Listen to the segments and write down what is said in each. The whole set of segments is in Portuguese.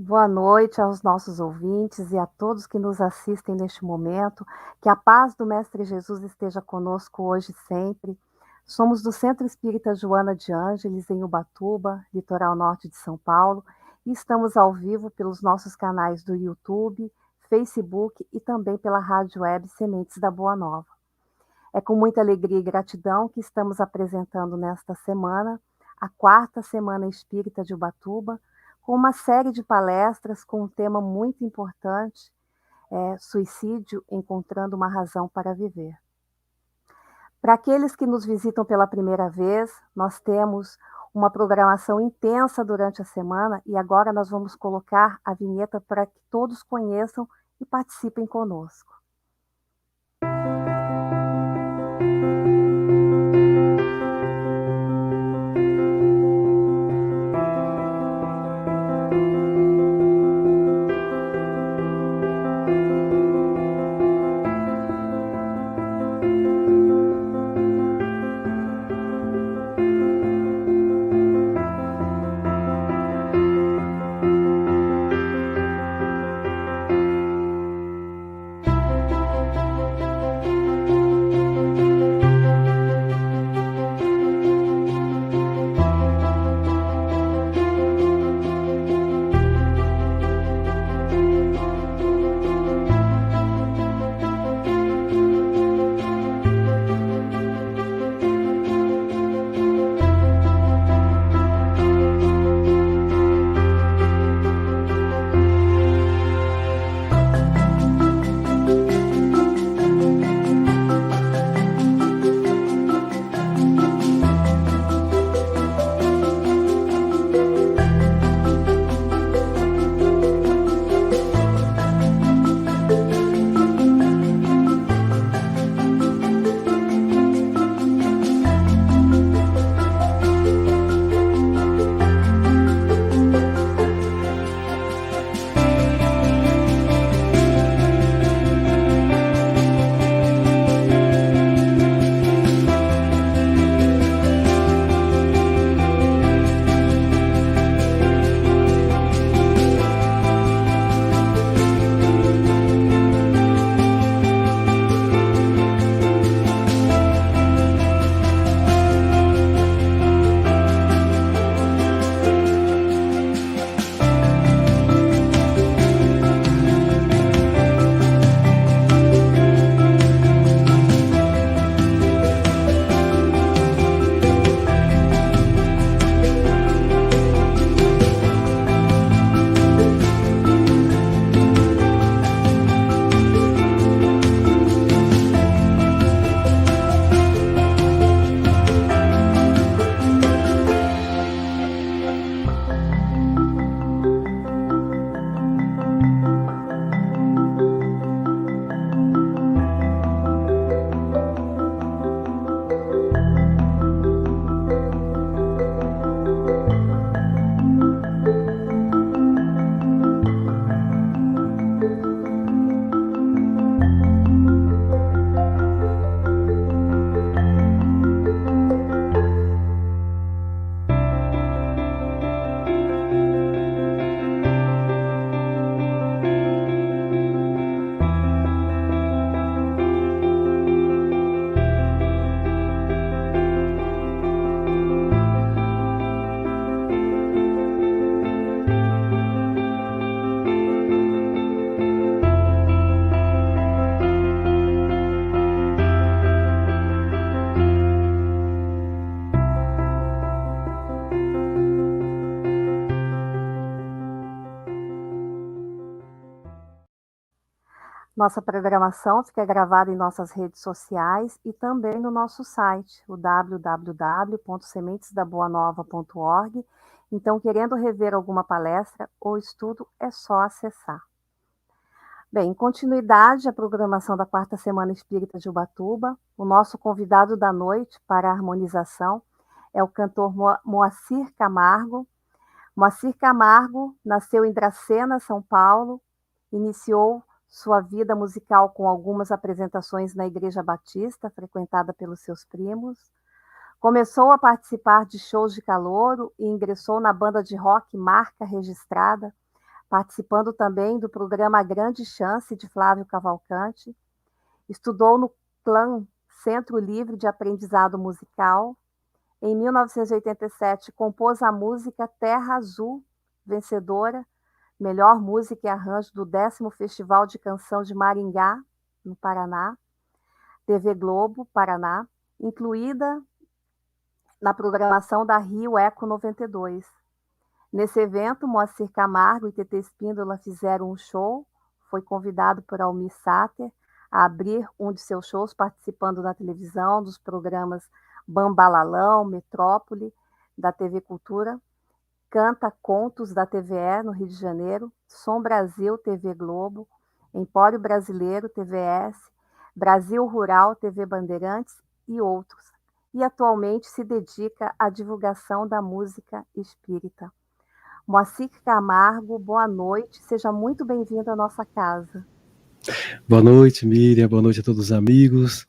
Boa noite aos nossos ouvintes e a todos que nos assistem neste momento. Que a paz do Mestre Jesus esteja conosco hoje e sempre. Somos do Centro Espírita Joana de Ângeles, em Ubatuba, litoral norte de São Paulo, e estamos ao vivo pelos nossos canais do YouTube, Facebook e também pela rádio web Sementes da Boa Nova. É com muita alegria e gratidão que estamos apresentando nesta semana a quarta Semana Espírita de Ubatuba, com uma série de palestras com um tema muito importante, suicídio, encontrando uma razão para viver. Para aqueles que nos visitam pela primeira vez, nós temos uma programação intensa durante a semana e agora nós vamos colocar a vinheta para que todos conheçam e participem conosco. Nossa programação fica gravada em nossas redes sociais e também no nosso site, o www.sementesdaboanova.org. Então, querendo rever alguma palestra ou estudo, é só acessar. Bem, em continuidade à programação da quarta Semana Espírita de Ubatuba, o nosso convidado da noite para a harmonização é o cantor Moacir Camargo. Moacir Camargo nasceu em Dracena, São Paulo, iniciou sua vida musical com algumas apresentações na Igreja Batista, frequentada pelos seus primos. Começou a participar de shows de calouro e ingressou na banda de rock Marca Registrada, participando também do programa Grande Chance de Flávio Cavalcante. Estudou no CLAM, Centro Livre de Aprendizado Musical. Em 1987, compôs a música Terra Azul, vencedora, melhor música e arranjo do 10º Festival de Canção de Maringá, no Paraná, TV Globo, Paraná, incluída na programação da Rio Eco 92. Nesse evento, Moacir Camargo e TT Espíndola fizeram um show, foi convidado por Almir Sater a abrir um de seus shows, participando na televisão dos programas Bambalalão, Metrópole, da TV Cultura, Canta Contos, da TVE, no Rio de Janeiro, Som Brasil, TV Globo, Empório Brasileiro, TVS, Brasil Rural, TV Bandeirantes e outros. E atualmente se dedica à divulgação da música espírita. Moacir Camargo, boa noite, seja muito bem-vindo à nossa casa. Boa noite, Miriam, boa noite a todos os amigos.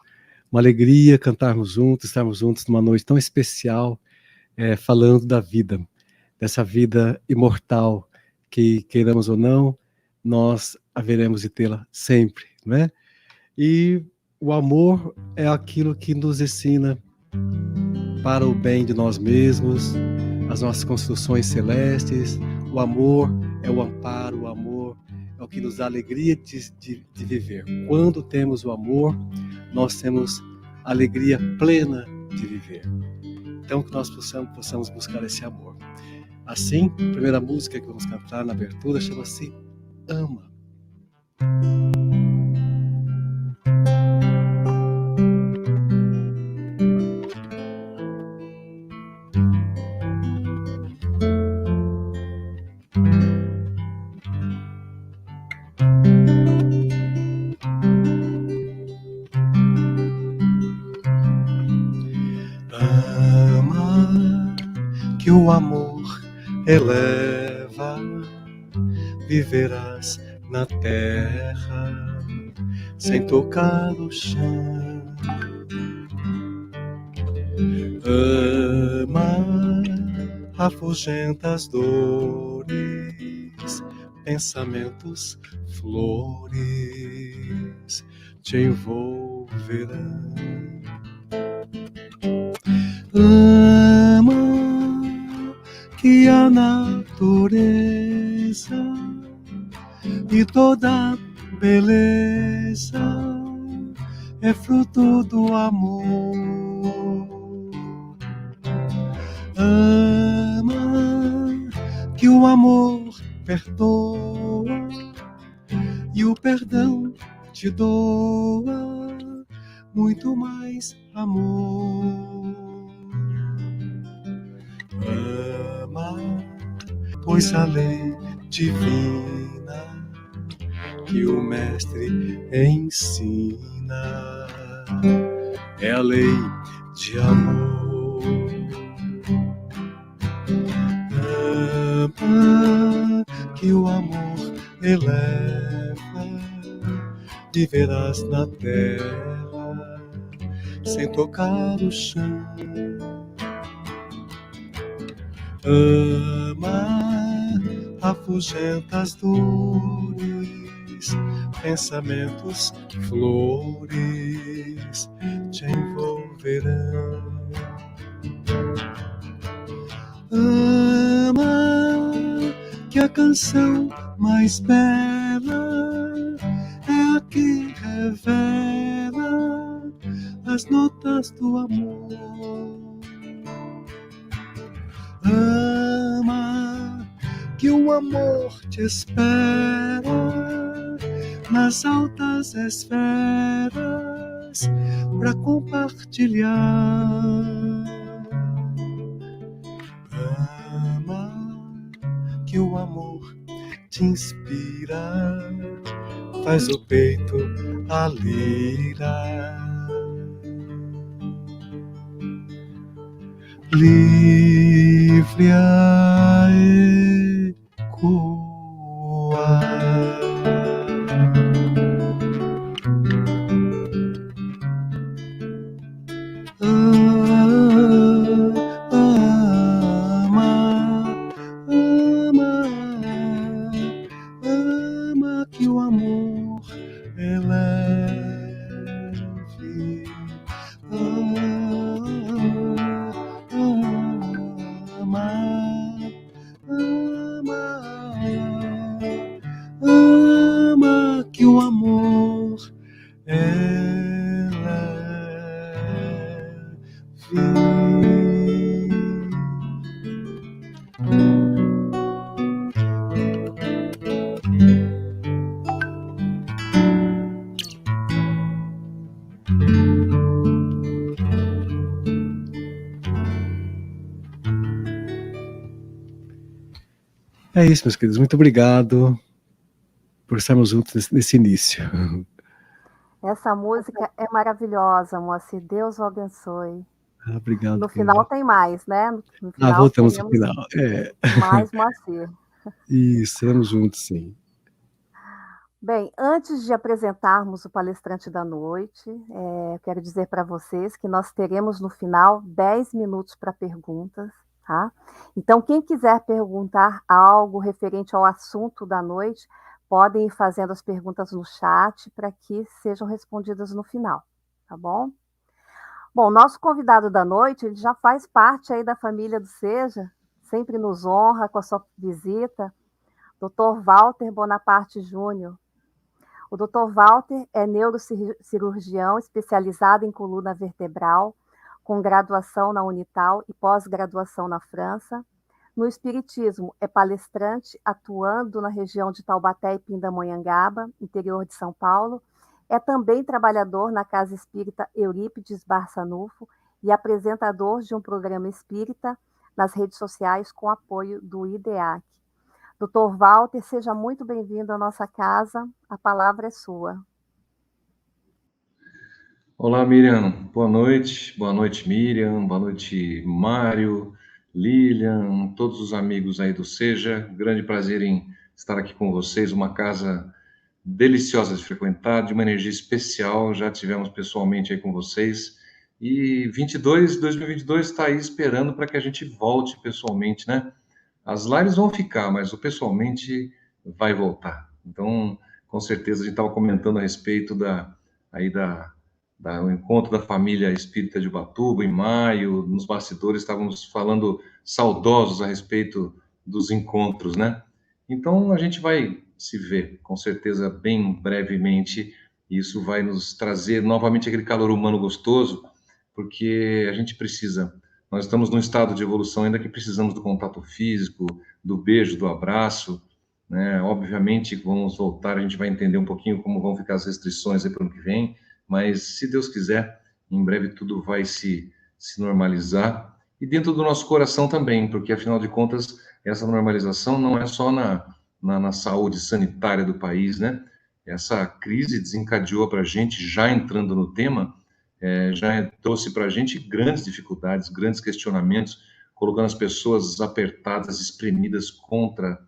Uma alegria cantarmos juntos, estarmos juntos numa noite tão especial, falando da vida, dessa vida imortal que, queiramos ou não, nós haveremos de tê-la sempre, não é? E o amor é aquilo que nos ensina para o bem de nós mesmos, as nossas construções celestes. O amor é o amparo, o amor é o que nos dá alegria de viver. Quando temos o amor, nós temos alegria plena de viver. Então que nós possamos buscar esse amor. Assim, a primeira música que vamos cantar na abertura chama-se Ama. Que o amor eleva, viverás na terra, sem tocar o chão. Ama, afugenta as dores, pensamentos, flores te envolverão. Ama, que a natureza e toda beleza é fruto do amor. Ama, que o amor perdoa e o perdão te doa muito mais amor. Ama, pois a lei divina que o mestre ensina é a lei de amor. Ama, que o amor eleva, viverás na terra sem tocar o chão. Ama, afugenta as dores, pensamentos, flores te envolverão. Ama, que a canção mais bela é a que revela as notas do amor. Ama, que o amor te espera nas altas esferas para compartilhar. Ama, que o amor te inspira, faz o peito a lira. Livre a ecoar. Ama, ama, É isso, meus queridos. Muito obrigado por estarmos juntos nesse início. Essa música é maravilhosa, Moacir. Deus o abençoe. Obrigado, No final querido. tem mais, né? No final Voltamos ao teremos final. mais Moacir. Isso, estaremos juntos, sim. Bem, antes de apresentarmos o palestrante da noite, quero dizer para vocês que nós teremos no final 10 minutos para perguntas, tá? Então, quem quiser perguntar algo referente ao assunto da noite, podem ir fazendo as perguntas no chat para que sejam respondidas no final, tá bom? Bom, nosso convidado da noite, ele já faz parte aí da família do Seja, sempre nos honra com a sua visita, Dr. Walter Bonaparte Júnior. O Dr. Walter é neurocirurgião especializado em coluna vertebral, com graduação na Unital e pós-graduação na França. No Espiritismo, é palestrante, atuando na região de Taubaté e Pindamonhangaba, interior de São Paulo. É também trabalhador na Casa Espírita Eurípides Barçanufo e apresentador de um programa espírita nas redes sociais com apoio do IDEAC. Dr. Walter, seja muito bem-vindo à nossa casa. A palavra é sua. Olá, Miriam. Boa noite. Boa noite, Miriam. Boa noite, Mário, Lilian, todos os amigos aí do Seja. Grande prazer em estar aqui com vocês. Uma casa deliciosa de frequentar, de uma energia especial. Já tivemos pessoalmente aí com vocês. E 2022 está aí esperando para que a gente volte pessoalmente, né? As lives vão ficar, mas o pessoalmente vai voltar. Então, com certeza, a gente estava comentando a respeito aí o encontro da família espírita de Ubatuba, em maio, nos bastidores, estávamos falando saudosos a respeito dos encontros, né? Então, a gente vai se ver, com certeza, bem brevemente. Isso vai nos trazer novamente aquele calor humano gostoso, porque a gente precisa. Nós estamos num estado de evolução ainda que precisamos do contato físico, do beijo, do abraço, né? Obviamente, vamos voltar, a gente vai entender um pouquinho como vão ficar as restrições aí para o ano que vem, mas se Deus quiser, em breve tudo vai se normalizar. E dentro do nosso coração também, porque afinal de contas, essa normalização não é só na saúde sanitária do país, né? Essa crise desencadeou para a gente, já entrando no tema, já trouxe para a gente grandes dificuldades, grandes questionamentos, colocando as pessoas apertadas, espremidas contra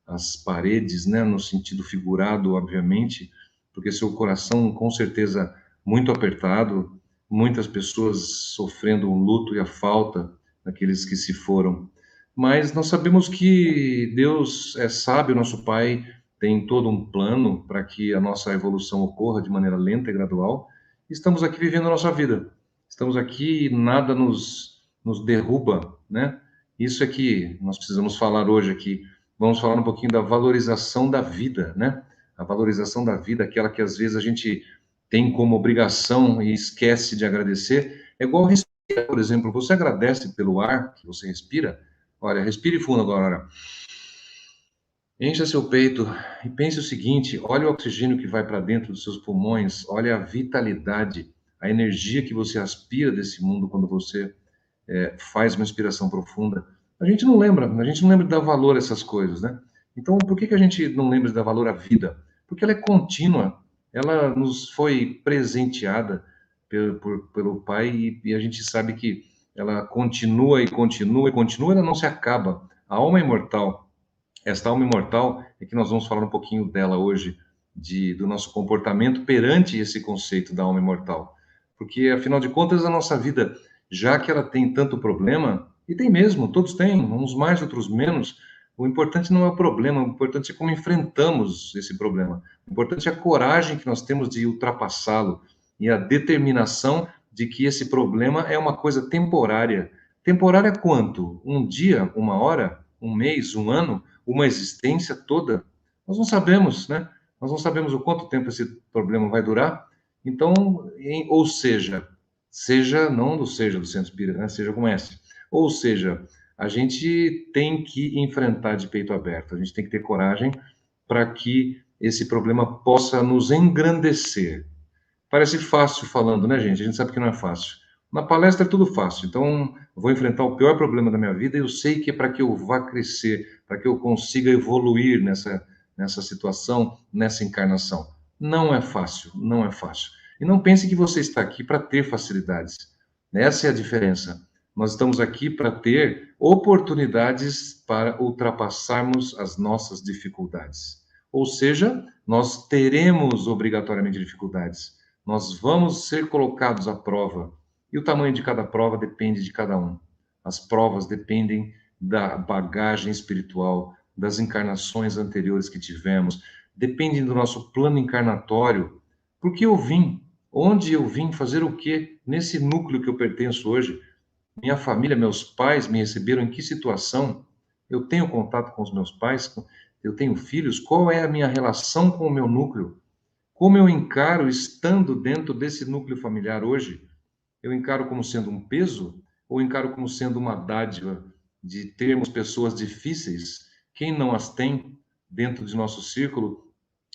as paredes, né, no sentido figurado, obviamente, porque seu coração, com certeza, muito apertado, muitas pessoas sofrendo o luto e a falta daqueles que se foram. Mas nós sabemos que Deus é sábio, nosso Pai tem todo um plano para que a nossa evolução ocorra de maneira lenta e gradual. Estamos aqui vivendo a nossa vida. Estamos aqui e nada nos derruba, né? Isso é que nós precisamos falar hoje aqui. Vamos falar um pouquinho da valorização da vida, né? A valorização da vida, aquela que às vezes a gente tem como obrigação e esquece de agradecer. É igual respirar, por exemplo. Você agradece pelo ar que você respira? Olha, respire fundo agora. Olha. Encha seu peito e pense o seguinte: olha o oxigênio que vai para dentro dos seus pulmões, olha a vitalidade, a energia que você aspira desse mundo quando você faz uma inspiração profunda. A gente não lembra de dar valor a essas coisas, né? Então, por que a gente não lembra de dar valor à vida? Porque ela é contínua, ela nos foi presenteada pelo Pai e a gente sabe que ela continua e continua e continua, ela não se acaba. A alma é imortal. Esta alma imortal é que nós vamos falar um pouquinho dela hoje, do nosso comportamento perante esse conceito da alma imortal. Porque, afinal de contas, a nossa vida, já que ela tem tanto problema, e tem mesmo, todos têm, uns mais, outros menos, o importante não é o problema, o importante é como enfrentamos esse problema. O importante é a coragem que nós temos de ultrapassá-lo e a determinação de que esse problema é uma coisa temporária. Temporária quanto? Um dia, uma hora, um mês, um ano? Uma existência toda? Nós não sabemos, né? Nós não sabemos o quanto tempo esse problema vai durar. Então, ou seja, não do seja do centro espírita, né? Seja como esse. Ou seja, a gente tem que enfrentar de peito aberto, a gente tem que ter coragem para que esse problema possa nos engrandecer. Parece fácil falando, né, gente? A gente sabe que não é fácil. Na palestra é tudo fácil, então vou enfrentar o pior problema da minha vida e eu sei que é para que eu vá crescer, para que eu consiga evoluir nessa situação, nessa encarnação. Não é fácil, não é fácil. E não pense que você está aqui para ter facilidades. Essa é a diferença. Nós estamos aqui para ter oportunidades para ultrapassarmos as nossas dificuldades. Ou seja, nós teremos obrigatoriamente dificuldades. Nós vamos ser colocados à prova. E o tamanho de cada prova depende de cada um. As provas dependem da bagagem espiritual, das encarnações anteriores que tivemos, dependem do nosso plano encarnatório. Por que eu vim? Onde eu vim? Fazer o quê? Nesse núcleo que eu pertenço hoje? Minha família, meus pais me receberam em que situação? Eu tenho contato com os meus pais? Eu tenho filhos? Qual é a minha relação com o meu núcleo? Como eu encaro estando dentro desse núcleo familiar hoje? Eu encaro como sendo um peso ou encaro como sendo uma dádiva de termos pessoas difíceis, quem não as tem dentro de nosso círculo,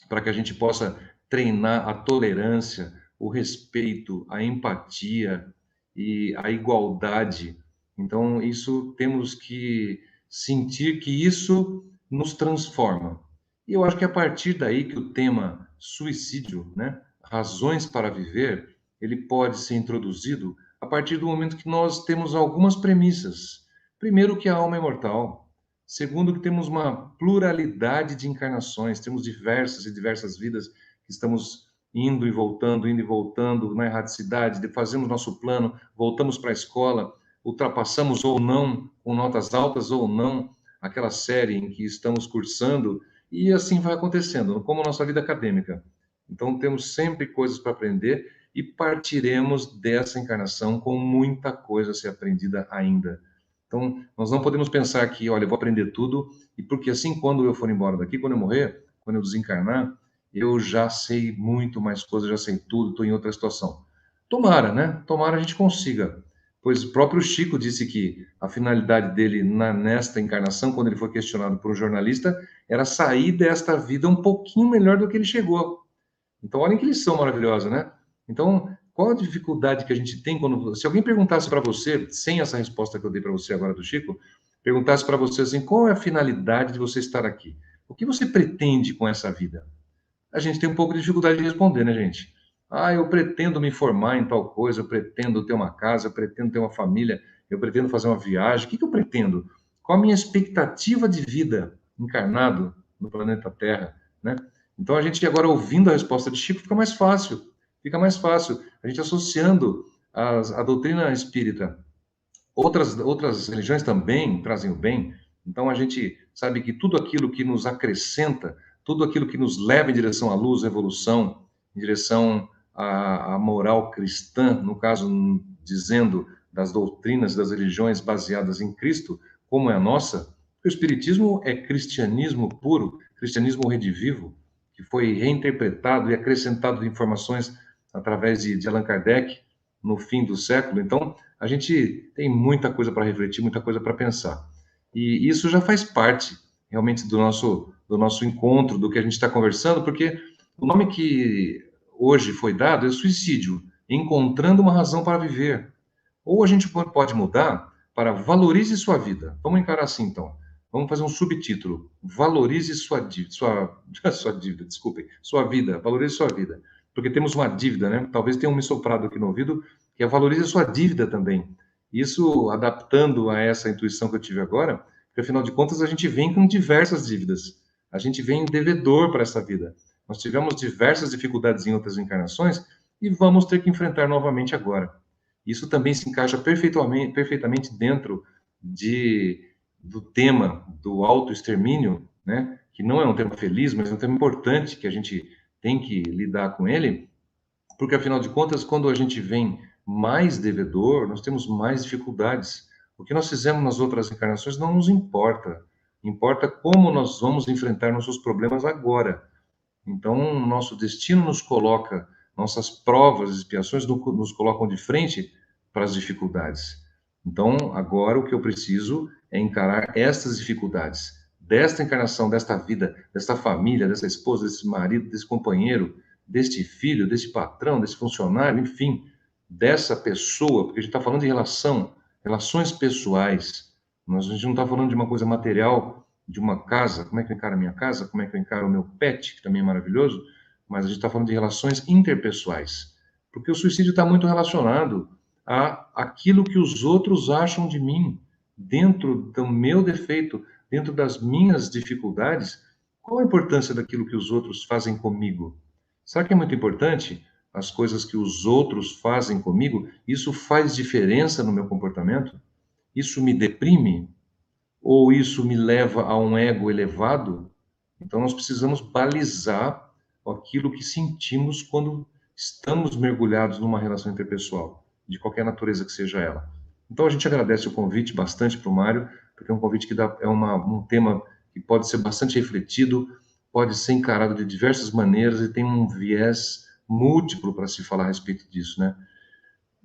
para que a gente possa treinar a tolerância, o respeito, a empatia e a igualdade. Então, isso temos que sentir que isso nos transforma. E eu acho que é a partir daí que o tema suicídio, né, razões para viver, ele pode ser introduzido a partir do momento que nós temos algumas premissas. Primeiro, que a alma é imortal. Segundo, que temos uma pluralidade de encarnações, temos diversas e diversas vidas que estamos indo e voltando na erraticidade, fazemos nosso plano, voltamos para a escola, ultrapassamos ou não, com notas altas ou não, aquela série em que estamos cursando, e assim vai acontecendo, como a nossa vida acadêmica. Então, temos sempre coisas para aprender e partiremos dessa encarnação com muita coisa a ser aprendida ainda. Então, nós não podemos pensar que, olha, eu vou aprender tudo, e porque assim, quando eu for embora daqui, quando eu morrer, quando eu desencarnar, eu já sei muito mais coisas, já sei tudo, estou em outra situação. Tomara, né? Tomara a gente consiga. Pois o próprio Chico disse que a finalidade dele nesta encarnação, quando ele foi questionado por um jornalista, era sair desta vida um pouquinho melhor do que ele chegou. Então, olhem que lição maravilhosa, né? Então, qual a dificuldade que a gente tem quando. Se alguém perguntasse para você, sem essa resposta que eu dei para você agora do Chico, perguntasse para você assim: qual é a finalidade de você estar aqui? O que você pretende com essa vida? A gente tem um pouco de dificuldade de responder, né, gente? Ah, eu pretendo me formar em tal coisa, eu pretendo ter uma casa, eu pretendo ter uma família, eu pretendo fazer uma viagem. O que eu pretendo? Qual a minha expectativa de vida encarnado no planeta Terra, né? Então, a gente agora ouvindo a resposta de Chico fica mais fácil. Fica mais fácil. A gente associando a doutrina espírita. Outras religiões também trazem o bem. Então, a gente sabe que tudo aquilo que nos acrescenta, tudo aquilo que nos leva em direção à luz, à evolução, em direção à moral cristã, no caso, dizendo das doutrinas das religiões baseadas em Cristo, como é a nossa, o Espiritismo é cristianismo puro, cristianismo redivivo, que foi reinterpretado e acrescentado de informações através de Allan Kardec no fim do século. Então, a gente tem muita coisa para refletir, muita coisa para pensar. E isso já faz parte, realmente, do nosso encontro, do que a gente está conversando, porque o nome que hoje foi dado é suicídio, encontrando uma razão para viver. Ou a gente pode mudar para valorize sua vida. Vamos encarar assim, então. Vamos fazer um subtítulo. Valorize sua dívida, sua dívida, desculpem, sua vida, valorize sua vida. Porque temos uma dívida, né? Talvez tenham me soprado aqui no ouvido, que é valorize sua dívida também. Isso adaptando a essa intuição que eu tive agora, porque afinal de contas a gente vem com diversas dívidas. A gente vem devedor para essa vida. Nós tivemos diversas dificuldades em outras encarnações e vamos ter que enfrentar novamente agora. Isso também se encaixa perfeitamente dentro do tema do autoextermínio, né? Que não é um tema feliz, mas é um tema importante que a gente tem que lidar com ele, porque afinal de contas, quando a gente vem mais devedor, nós temos mais dificuldades. O que nós fizemos nas outras encarnações não nos importa. Importa como nós vamos enfrentar nossos problemas agora. Então, nosso destino nos coloca, nossas provas, expiações nos colocam de frente para as dificuldades. Então, agora o que eu preciso é encarar estas dificuldades, desta encarnação, desta vida, desta família, dessa esposa, desse marido, desse companheiro, deste filho, desse patrão, desse funcionário, enfim. dessa pessoa, porque a gente está falando de relações pessoais. A gente não está falando de uma coisa material, de uma casa, como é que eu encaro a minha casa, como é que eu encaro o meu pet, que também é maravilhoso, mas a gente está falando de relações interpessoais. Porque o suicídio está muito relacionado a aquilo que os outros acham de mim, dentro do meu defeito, dentro das minhas dificuldades. Qual a importância daquilo que os outros fazem comigo? Será que é muito importante as coisas que os outros fazem comigo? Isso faz diferença no meu comportamento? Isso me deprime? Ou isso me leva a um ego elevado? Então, nós precisamos balizar aquilo que sentimos quando estamos mergulhados numa relação interpessoal, de qualquer natureza que seja ela. Então, a gente agradece o convite bastante para o Mário, porque é um convite que é um tema que pode ser bastante refletido, pode ser encarado de diversas maneiras e tem um viés múltiplo para se falar a respeito disso, né?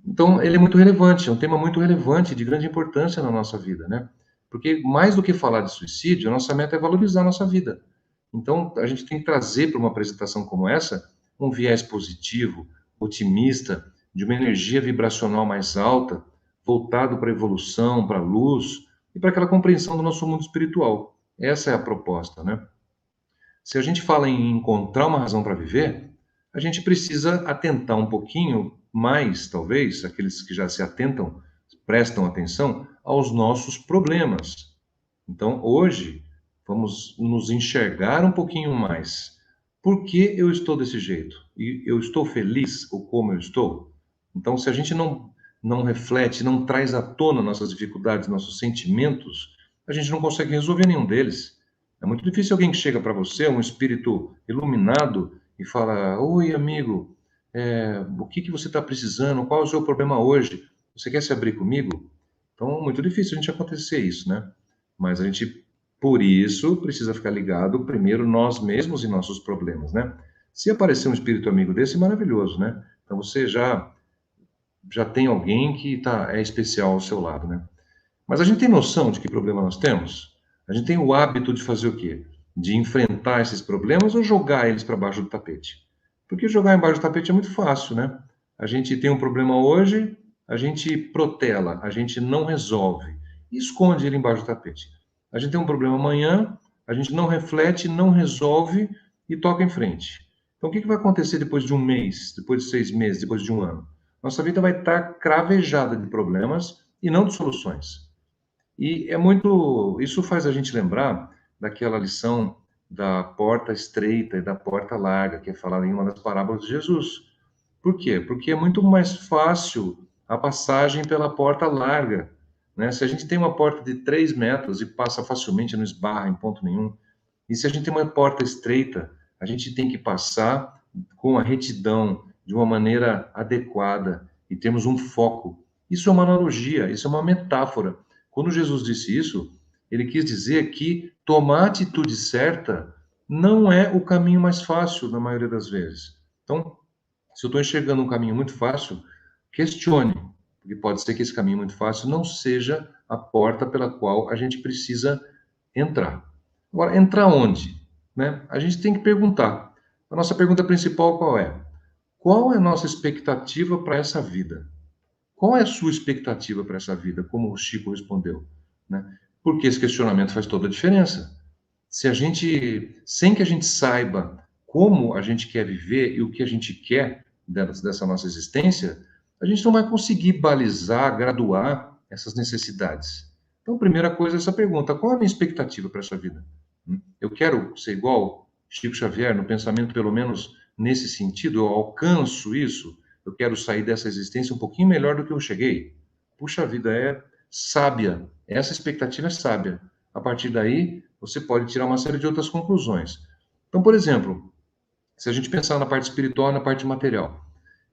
Então, ele é muito relevante, é um tema muito relevante, de grande importância na nossa vida, né? Porque mais do que falar de suicídio, a nossa meta é valorizar a nossa vida. Então, a gente tem que trazer para uma apresentação como essa um viés positivo, otimista, de uma energia vibracional mais alta, voltado para a evolução, para a luz e para aquela compreensão do nosso mundo espiritual. Essa é a proposta, né? Se a gente fala em encontrar uma razão para viver, a gente precisa atentar um pouquinho mais, talvez, aqueles que já se atentam, prestam atenção aos nossos problemas. Então, hoje, vamos nos enxergar um pouquinho mais. Por que eu estou desse jeito? E eu estou feliz ou como eu estou? Então, se a gente não reflete, não traz à tona nossas dificuldades, nossos sentimentos, a gente não consegue resolver nenhum deles. É muito difícil alguém que chega para você, um espírito iluminado, e fala: Oi, amigo, o que você está precisando? Qual é o seu problema hoje? Você quer se abrir comigo? Então, muito difícil a gente acontecer isso, né? Mas a gente, por isso, precisa ficar ligado primeiro nós mesmos e nossos problemas, né? Se aparecer um espírito amigo desse, maravilhoso, né? Então você já tem alguém que é especial ao seu lado, né? Mas a gente tem noção de que problema nós temos? A gente tem o hábito de fazer o quê? De enfrentar esses problemas ou jogar eles para baixo do tapete? Porque jogar embaixo do tapete é muito fácil, né? A gente tem um problema hoje, a gente protela, a gente não resolve e esconde ele embaixo do tapete. A gente tem um problema amanhã, a gente não reflete, não resolve e toca em frente. Então, o que vai acontecer depois de um mês, depois de 6 meses, depois de um ano? Nossa vida vai estar cravejada de problemas e não de soluções. E isso faz a gente lembrar daquela lição da porta estreita e da porta larga, que é falada em uma das parábolas de Jesus. Por quê? Porque é muito mais fácil a passagem pela porta larga, né? Se a gente tem uma porta de 3 metros e passa facilmente, não esbarra em ponto nenhum, e se a gente tem uma porta estreita, a gente tem que passar com a retidão, de uma maneira adequada, e temos um foco. Isso é uma analogia, isso é uma metáfora. Quando Jesus disse isso, ele quis dizer que tomar a atitude certa não é o caminho mais fácil, na maioria das vezes. Então, se eu estou enxergando um caminho muito fácil, questione, porque pode ser que esse caminho muito fácil não seja a porta pela qual a gente precisa entrar. Agora, entrar onde? Né? A gente tem que perguntar. A nossa pergunta principal qual é? Qual é a nossa expectativa para essa vida? Qual é a sua expectativa para essa vida? Como o Chico respondeu, né? Porque esse questionamento faz toda a diferença. Sem que a gente saiba como a gente quer viver e o que a gente quer dessa nossa existência, a gente não vai conseguir balizar, graduar essas necessidades. Então, primeira coisa é essa pergunta: qual é a minha expectativa para essa vida? Eu quero ser igual Chico Xavier, no pensamento, pelo menos nesse sentido, eu alcanço isso? Eu quero sair dessa existência um pouquinho melhor do que eu cheguei? Puxa vida, é sábia. Essa expectativa é sábia. A partir daí, você pode tirar uma série de outras conclusões. Então, por exemplo, se a gente pensar na parte espiritual e na parte material,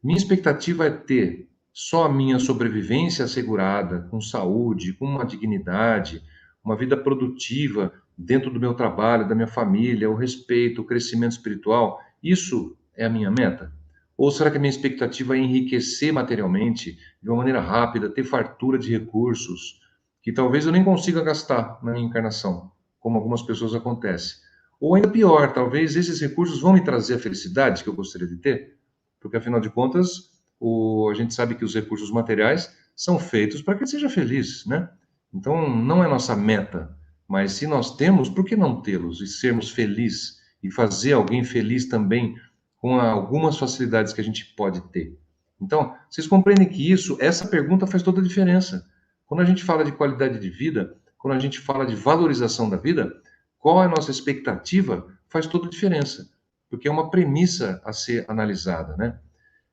minha expectativa é ter só a minha sobrevivência assegurada, com saúde, com uma dignidade, uma vida produtiva dentro do meu trabalho, da minha família, o respeito, o crescimento espiritual. Isso é a minha meta? Ou será que a minha expectativa é enriquecer materialmente de uma maneira rápida, ter fartura de recursos, que talvez eu nem consiga gastar na minha encarnação, como algumas pessoas acontece? Ou ainda pior, talvez esses recursos vão me trazer a felicidade que eu gostaria de ter? Porque, afinal de contas, a gente sabe que os recursos materiais são feitos para que ele seja feliz, né? Então, não é nossa meta, mas se nós temos, por que não tê-los e sermos felizes e fazer alguém feliz também com algumas facilidades que a gente pode ter? Então, vocês compreendem que essa pergunta faz toda a diferença. Quando a gente fala de qualidade de vida, quando a gente fala de valorização da vida, qual é a nossa expectativa, faz toda a diferença, porque é uma premissa a ser analisada, né?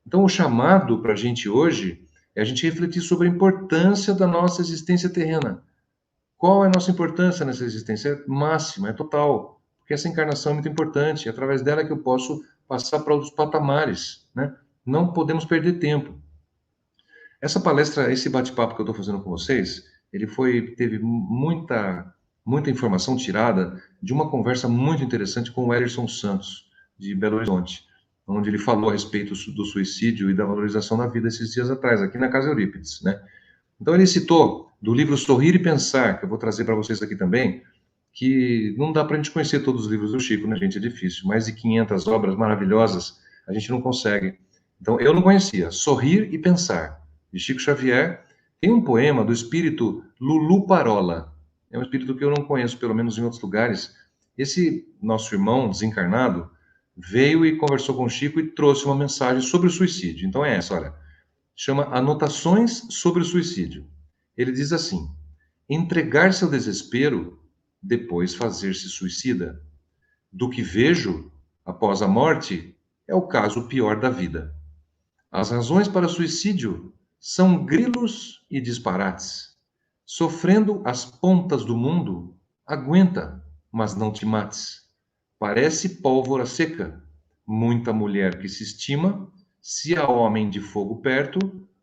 Então, o chamado para a gente hoje é a gente refletir sobre a importância da nossa existência terrena. Qual é a nossa importância nessa existência? É máxima, é total, porque essa encarnação é muito importante, é através dela que eu posso passar para outros patamares, né? Não podemos perder tempo. Essa palestra, esse bate-papo que eu estou fazendo com vocês, teve muita informação tirada de uma conversa muito interessante com o Ellerson Santos, de Belo Horizonte, onde ele falou a respeito do suicídio e da valorização da vida esses dias atrás, aqui na Casa Eurípides, né? Então ele citou do livro Sorrir e Pensar, que eu vou trazer para vocês aqui também, que não dá para a gente conhecer todos os livros do Chico, né, gente? É difícil. Mais de 500 obras maravilhosas, a gente não consegue. Então, eu não conhecia. Sorrir e Pensar, de Chico Xavier. Tem um poema do espírito Lulu Parola. É um espírito que eu não conheço, pelo menos em outros lugares. Esse nosso irmão desencarnado veio e conversou com o Chico e trouxe uma mensagem sobre o suicídio. Então é essa, olha. Chama Anotações sobre o Suicídio. Ele diz assim: entregar-se ao desespero, depois fazer-se suicida. Do que vejo, após a morte, é o caso pior da vida. As razões para o suicídio são grilos e disparates. Sofrendo as pontas do mundo, aguenta, mas não te mates. Parece pólvora seca. Muita mulher que se estima, se há homem de fogo perto,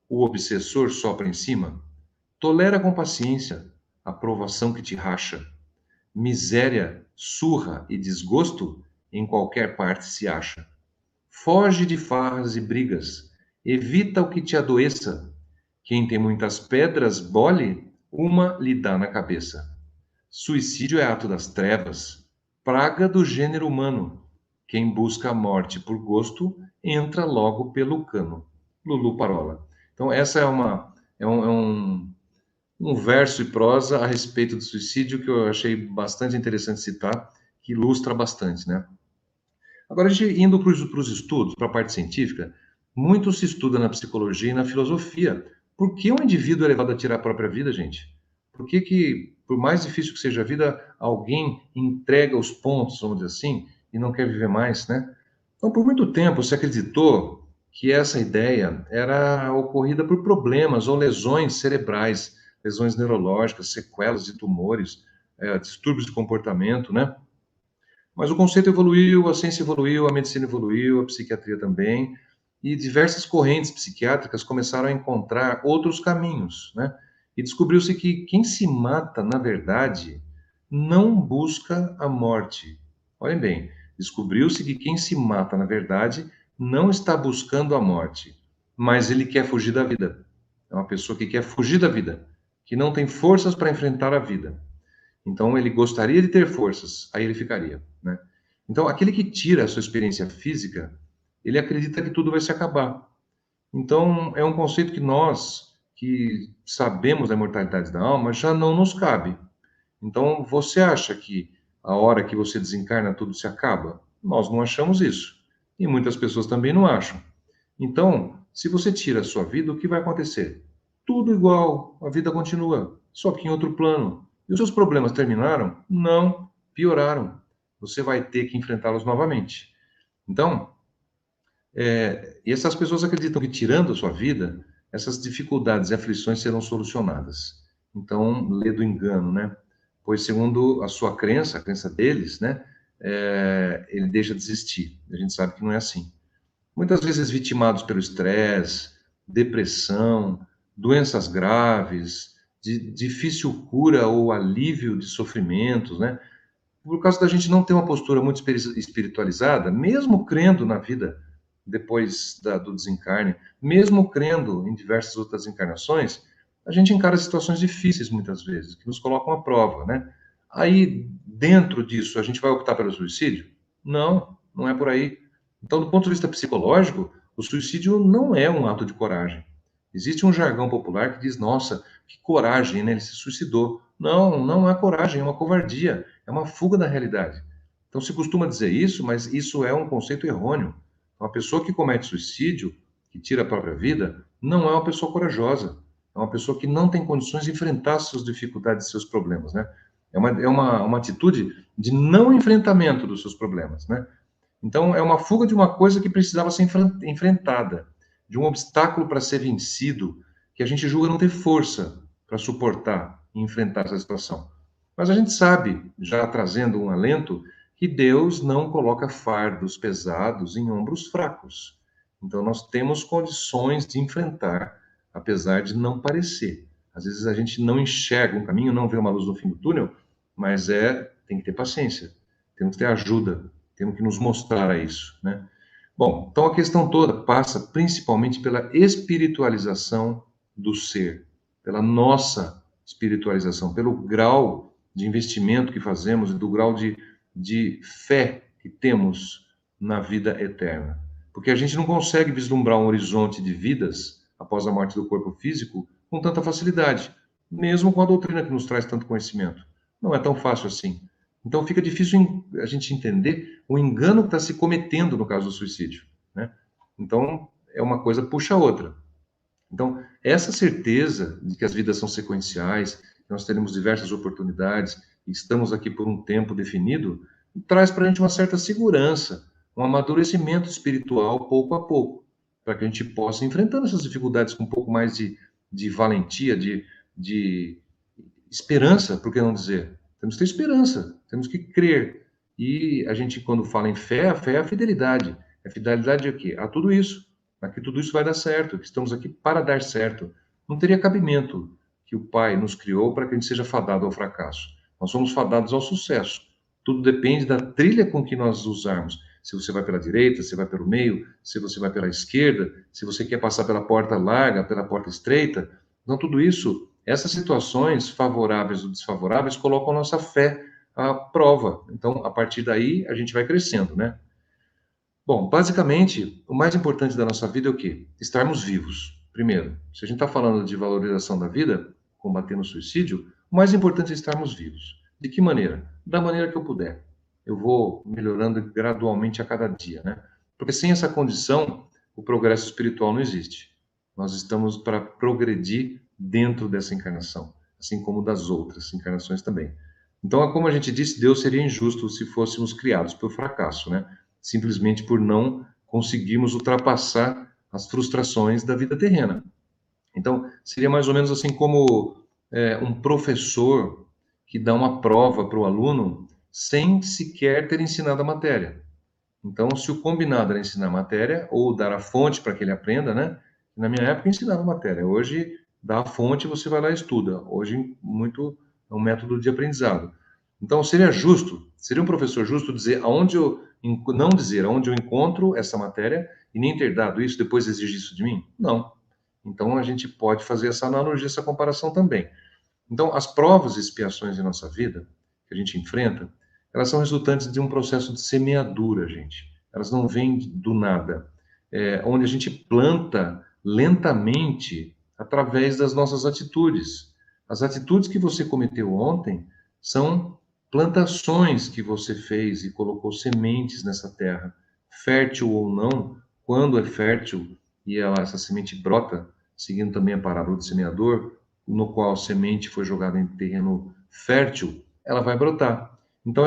o obsessor sopra em cima. Tolera com paciência a provação que te racha. Miséria, surra e desgosto em qualquer parte se acha. Foge de farras e brigas, evita o que te adoeça. Quem tem muitas pedras, bole, uma lhe dá na cabeça. Suicídio é ato das trevas, praga do gênero humano. Quem busca a morte por gosto, entra logo pelo cano. Lulu Parola. Então, essa um verso e prosa a respeito do suicídio que eu achei bastante interessante citar, que ilustra bastante, né? Agora, a gente indo para os estudos, para a parte científica, muito se estuda na psicologia e na filosofia. Por que o indivíduo é levado a tirar a própria vida, gente? Por que, por mais difícil que seja a vida, alguém entrega os pontos, vamos dizer assim, e não quer viver mais, né? Então, por muito tempo, se acreditou que essa ideia era ocorrida por problemas ou lesões cerebrais, lesões neurológicas, sequelas de tumores, distúrbios de comportamento, né? Mas o conceito evoluiu, a ciência evoluiu, a medicina evoluiu, a psiquiatria também, e diversas correntes psiquiátricas começaram a encontrar outros caminhos, né? E descobriu-se que quem se mata, na verdade, não busca a morte. Olhem bem, descobriu-se que quem se mata, na verdade, não está buscando a morte, mas ele quer fugir da vida. É uma pessoa que quer fugir da vida, que não tem forças para enfrentar a vida. Então, ele gostaria de ter forças, aí ele ficaria, né? Então, aquele que tira a sua experiência física, ele acredita que tudo vai se acabar. Então, é um conceito que nós, que sabemos da imortalidade da alma, já não nos cabe. Então, você acha que a hora que você desencarna tudo se acaba? Nós não achamos isso. E muitas pessoas também não acham. Então, se você tira a sua vida, o que vai acontecer? Tudo igual, a vida continua, só que em outro plano. E os seus problemas terminaram? Não, pioraram. Você vai ter que enfrentá-los novamente. Então, e essas pessoas acreditam que tirando a sua vida, essas dificuldades e aflições serão solucionadas. Então, lê do engano, né? Pois segundo a sua crença, a crença deles, né? Ele deixa de existir. A gente sabe que não é assim. Muitas vezes vitimados pelo estresse, depressão, doenças graves, de difícil cura ou alívio de sofrimentos, né? Por causa da gente não ter uma postura muito espiritualizada, mesmo crendo na vida depois do desencarne, mesmo crendo em diversas outras encarnações, a gente encara situações difíceis muitas vezes, que nos colocam à prova, né? Aí, dentro disso, a gente vai optar pelo suicídio? Não, não é por aí. Então, do ponto de vista psicológico, O suicídio não é um ato de coragem. Existe um jargão popular que diz, nossa, que coragem, né? Ele se suicidou. Não, não é coragem, é uma covardia, é uma fuga da realidade. Então se costuma dizer isso, mas isso é um conceito errôneo. Uma pessoa que comete suicídio, que tira a própria vida, não é uma pessoa corajosa. É uma pessoa que não tem condições de enfrentar suas dificuldades e seus problemas, né? É uma atitude de não enfrentamento dos seus problemas, né? Então, é uma fuga de uma coisa que precisava ser enfrentada, de um obstáculo para ser vencido, que a gente julga não ter força para suportar e enfrentar essa situação. Mas a gente sabe, já trazendo um alento, que Deus não coloca fardos pesados em ombros fracos. Então, nós temos condições de enfrentar, apesar de não parecer. Às vezes a gente não enxerga um caminho, não vê uma luz no fim do túnel, mas tem que ter paciência, temos que ter ajuda, temos que nos mostrar a isso, né? Bom, então a questão toda passa principalmente pela espiritualização do ser, pela nossa espiritualização, pelo grau de investimento que fazemos e do grau de fé que temos na vida eterna. Porque a gente não consegue vislumbrar um horizonte de vidas após a morte do corpo físico com tanta facilidade, mesmo com a doutrina que nos traz tanto conhecimento. Não é tão fácil assim. Então fica difícil a gente entender o engano que está se cometendo no caso do suicídio, né? Então é uma coisa puxa a outra. Então essa certeza de que as vidas são sequenciais, que nós teremos diversas oportunidades e estamos aqui por um tempo definido, traz para a gente uma certa segurança, um amadurecimento espiritual pouco a pouco, para que a gente possa ir enfrentando essas dificuldades com um pouco mais de valentia, de esperança, por que não dizer? Temos que ter esperança, temos que crer. E a gente, quando fala em fé, a fé é a fidelidade. A fidelidade é o quê? A tudo isso. A que tudo isso vai dar certo, que estamos aqui para dar certo. Não teria cabimento que o Pai nos criou para que a gente seja fadado ao fracasso. Nós somos fadados ao sucesso. Tudo depende da trilha com que nós usarmos. Se você vai pela direita, se vai pelo meio, se você vai pela esquerda, se você quer passar pela porta larga, pela porta estreita. Então, tudo isso, essas situações favoráveis ou desfavoráveis, colocam a nossa fé à prova. Então, a partir daí, a gente vai crescendo, né? Bom, basicamente, o mais importante da nossa vida é o quê? Estarmos vivos. Primeiro, se a gente está falando de valorização da vida, combatendo o suicídio, o mais importante é estarmos vivos. De que maneira? Da maneira que eu puder. Eu vou melhorando gradualmente a cada dia, né? Porque sem essa condição, o progresso espiritual não existe. Nós estamos para progredir dentro dessa encarnação, assim como das outras encarnações também. Então, como a gente disse, Deus seria injusto se fôssemos criados por fracasso, né? Simplesmente por não conseguirmos ultrapassar as frustrações da vida terrena. Então, seria mais ou menos assim como um professor que dá uma prova para o aluno sem sequer ter ensinado a matéria. Então, se o combinado era ensinar a matéria ou dar a fonte para que ele aprenda, né? Na minha época, ensinava a matéria. Hoje, dá a fonte e você vai lá e estuda. Hoje, muito é um método de aprendizado. Então, seria um professor justo dizer não dizer aonde eu encontro essa matéria e nem ter dado isso, depois exigir isso de mim? Não. Então, a gente pode fazer essa analogia, essa comparação também. Então, as provas e expiações em nossa vida, que a gente enfrenta, elas são resultantes de um processo de semeadura, gente. Elas não vêm do nada. Onde a gente planta lentamente através das nossas atitudes. As atitudes que você cometeu ontem são plantações que você fez e colocou sementes nessa terra, fértil ou não, quando é fértil e essa semente brota, seguindo também a parábola do semeador, no qual a semente foi jogada em terreno fértil, ela vai brotar. Então,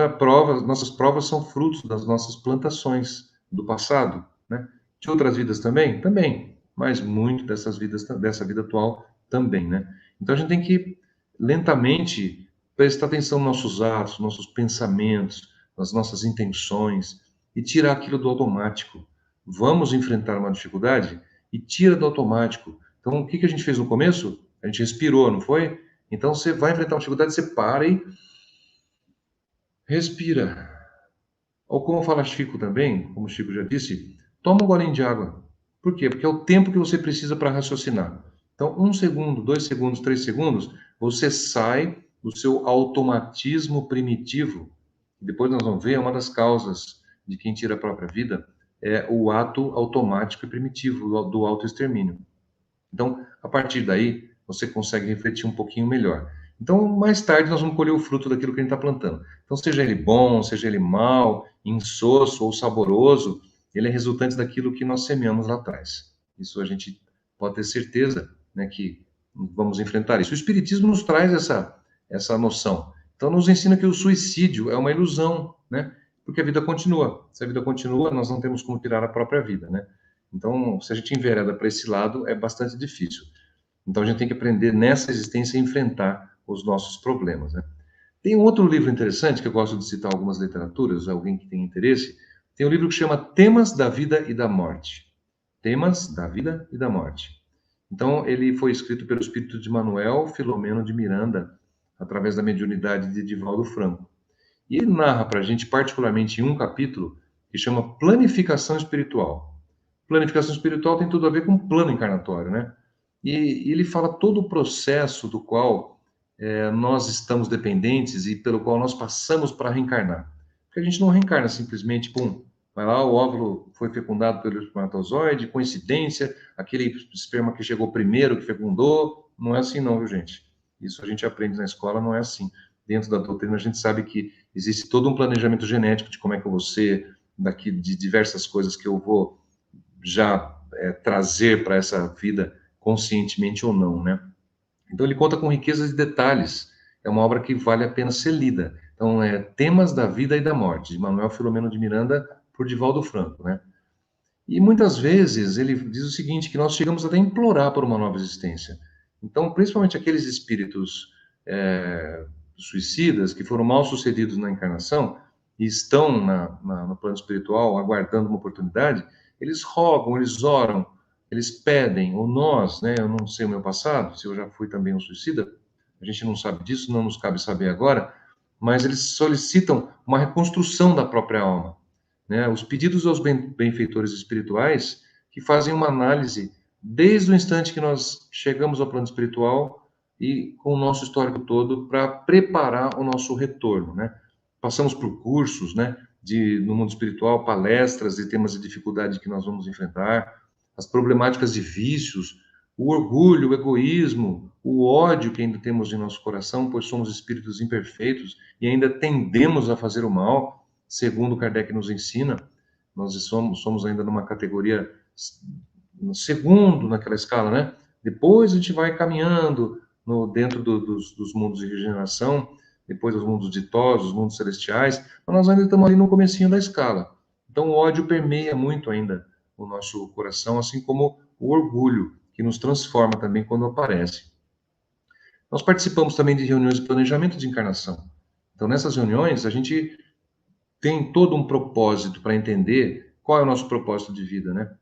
nossas provas são frutos das nossas plantações do passado, né? De outras vidas também? Também, mas muito dessa vida atual também, né? Então, a gente tem que lentamente prestar atenção nos nossos atos, nossos pensamentos, nas nossas intenções e tirar aquilo do automático. Vamos enfrentar uma dificuldade e tira do automático. Então, o que a gente fez no começo? A gente respirou, não foi? Então, você vai enfrentar uma dificuldade, você para e respira. Ou como fala Chico também, como o Chico já disse, toma um golinho de água. Por quê? Porque é o tempo que você precisa para raciocinar. Então, 1 segundo, 2 segundos, 3 segundos, você sai do seu automatismo primitivo. Depois nós vamos ver, é uma das causas de quem tira a própria vida, é o ato automático e primitivo do autoextermínio. Então, a partir daí, você consegue refletir um pouquinho melhor. Então, mais tarde, nós vamos colher o fruto daquilo que a gente está plantando. Então, seja ele bom, seja ele mau, insosso ou saboroso, ele é resultante daquilo que nós semeamos lá atrás. Isso a gente pode ter certeza, né, que vamos enfrentar isso. O Espiritismo nos traz essa noção. Então, nos ensina que o suicídio é uma ilusão, né? Porque a vida continua. Se a vida continua, nós não temos como tirar a própria vida, né? Então, se a gente envereda para esse lado, é bastante difícil. Então, a gente tem que aprender nessa existência a enfrentar os nossos problemas, né? Tem um outro livro interessante, que eu gosto de citar algumas literaturas, alguém que tem interesse. Tem um livro que chama Temas da Vida e da Morte. Temas da Vida e da Morte. Então, ele foi escrito pelo espírito de Manuel Filomeno de Miranda, através da mediunidade de Divaldo Franco. E ele narra para a gente, particularmente em um capítulo, que chama Planificação Espiritual. Planificação espiritual tem tudo a ver com plano encarnatório, né? E ele fala todo o processo do qual nós estamos dependentes e pelo qual nós passamos para reencarnar. Porque a gente não reencarna simplesmente, pum, vai lá, o óvulo foi fecundado pelo espermatozoide, coincidência, aquele esperma que chegou primeiro, que fecundou, não é assim não, viu, gente? Isso a gente aprende na escola, não é assim. Dentro da doutrina a gente sabe que existe todo um planejamento genético de como é que eu vou ser, daqui de diversas coisas que eu vou já trazer para essa vida conscientemente ou não, né? Então ele conta com riqueza de detalhes. É uma obra que vale a pena ser lida. Então é Temas da Vida e da Morte, de Manuel Filomeno de Miranda, por Divaldo Franco, né? E muitas vezes ele diz o seguinte, que nós chegamos até a implorar por uma nova existência. Então, principalmente aqueles espíritos suicidas que foram mal sucedidos na encarnação e estão no plano espiritual aguardando uma oportunidade, eles rogam, eles oram, eles pedem, ou nós, né? Eu não sei o meu passado, se eu já fui também um suicida, a gente não sabe disso, não nos cabe saber agora, mas eles solicitam uma reconstrução da própria alma, né? Os pedidos aos benfeitores espirituais que fazem uma análise desde o instante que nós chegamos ao plano espiritual e com o nosso histórico todo para preparar o nosso retorno, né? Passamos por cursos, né, no mundo espiritual, palestras e temas de dificuldade que nós vamos enfrentar, as problemáticas de vícios, o orgulho, o egoísmo, o ódio que ainda temos em nosso coração, pois somos espíritos imperfeitos e ainda tendemos a fazer o mal, segundo Kardec nos ensina. Nós somos ainda numa categoria segundo naquela escala, né? Depois a gente vai caminhando dentro dos mundos de regeneração, depois os mundos ditosos, os mundos celestiais, mas nós ainda estamos ali no comecinho da escala. Então o ódio permeia muito ainda o nosso coração, assim como o orgulho, que nos transforma também quando aparece. Nós participamos também de reuniões de planejamento de encarnação. Então nessas reuniões a gente tem todo um propósito para entender qual é o nosso propósito de vida, né?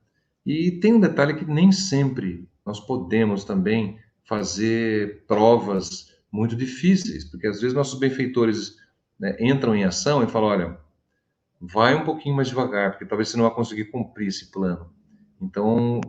E tem um detalhe que nem sempre nós podemos também fazer provas muito difíceis, porque às vezes nossos benfeitores, né, entram em ação e falam, olha, vai um pouquinho mais devagar, porque talvez você não vá conseguir cumprir esse plano. Então,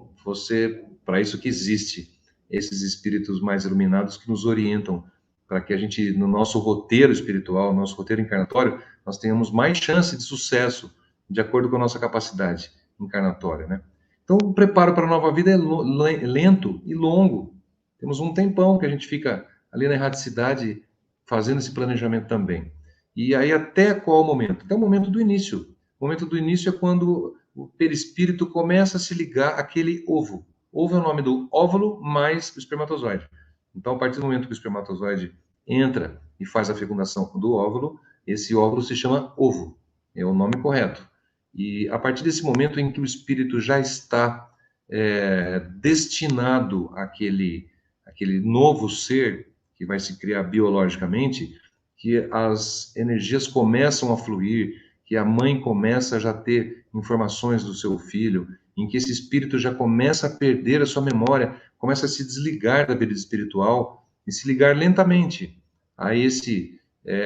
para isso que existe esses espíritos mais iluminados que nos orientam para que a gente, no nosso roteiro espiritual, no nosso roteiro encarnatório, nós tenhamos mais chance de sucesso, de acordo com a nossa capacidade encarnatória, né? Então, o preparo para a nova vida é lento e longo. Temos um tempão que a gente fica ali na erraticidade fazendo esse planejamento também. E aí até qual momento? Até o momento do início. O momento do início é quando o perispírito começa a se ligar àquele ovo. Ovo é o nome do óvulo mais o espermatozoide. Então, a partir do momento que o espermatozoide entra e faz a fecundação do óvulo, esse óvulo se chama ovo. É o nome correto. E a partir desse momento em que o espírito já está destinado àquele novo ser que vai se criar biologicamente, que as energias começam a fluir, que a mãe começa a já ter informações do seu filho, em que esse espírito já começa a perder a sua memória, começa a se desligar da vida espiritual e se ligar lentamente a esse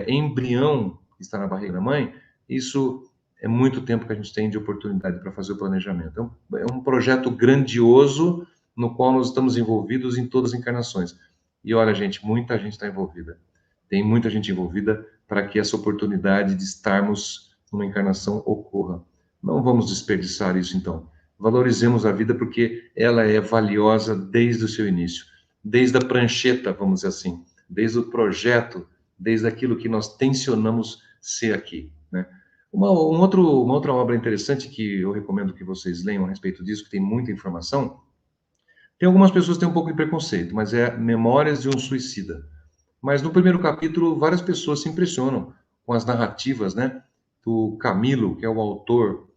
embrião que está na barriga da mãe. Isso é muito tempo que a gente tem de oportunidade para fazer o planejamento. É um projeto grandioso no qual nós estamos envolvidos em todas as encarnações. E olha, gente, muita gente está envolvida. Tem muita gente envolvida para que essa oportunidade de estarmos numa encarnação ocorra. Não vamos desperdiçar isso, então. Valorizemos a vida porque ela é valiosa desde o seu início, desde a prancheta, vamos dizer assim, desde o projeto, desde aquilo que nós tensionamos ser aqui, né? Uma outra obra interessante que eu recomendo que vocês leiam a respeito disso, que tem muita informação. Tem algumas pessoas que têm um pouco de preconceito, mas é Memórias de um Suicida. Mas no primeiro capítulo, várias pessoas se impressionam com as narrativas, né, do Camilo, que é o autor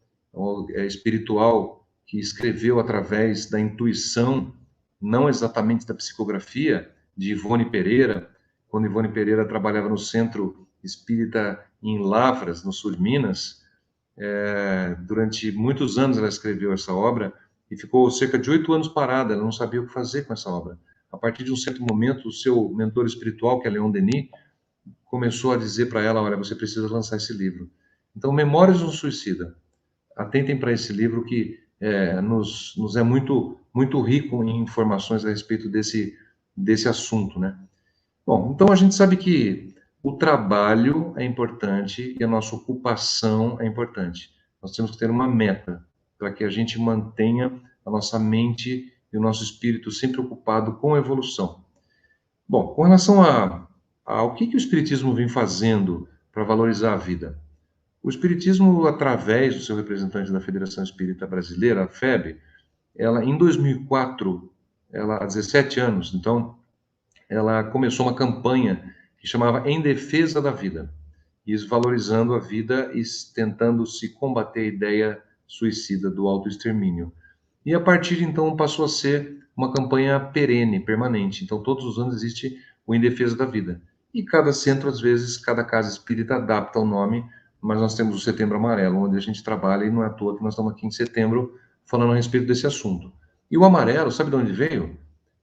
espiritual, que escreveu através da intuição, não exatamente da psicografia, de Ivone Pereira, quando Ivone Pereira trabalhava no Centro Espírita em Lavras, no sul de Minas. Durante muitos anos ela escreveu essa obra e ficou cerca de 8 anos parada, ela não sabia o que fazer com essa obra. A partir de um certo momento, o seu mentor espiritual, que é Leon Denis, começou a dizer para ela, olha, você precisa lançar esse livro. Então, Memórias de um Suicida. Atentem para esse livro que nos é muito, muito rico em informações a respeito desse assunto, né? Bom, então a gente sabe que o trabalho é importante e a nossa ocupação é importante. Nós temos que ter uma meta para que a gente mantenha a nossa mente e o nosso espírito sempre ocupado com a evolução. Bom, com relação ao que o Espiritismo vem fazendo para valorizar a vida? O Espiritismo, através do seu representante da Federação Espírita Brasileira, a FEB, ela, em 2004, ela, há 17 anos, então, ela começou uma campanha que chamava Em Defesa da Vida, isso valorizando a vida e tentando se combater a ideia suicida do autoextermínio. E a partir de então passou a ser uma campanha perene, permanente. Então todos os anos existe o Em Defesa da Vida. E cada centro, às vezes, cada casa espírita adapta o nome, mas nós temos o Setembro Amarelo, onde a gente trabalha, e não é à toa que nós estamos aqui em setembro falando a respeito desse assunto. E o amarelo, sabe de onde veio?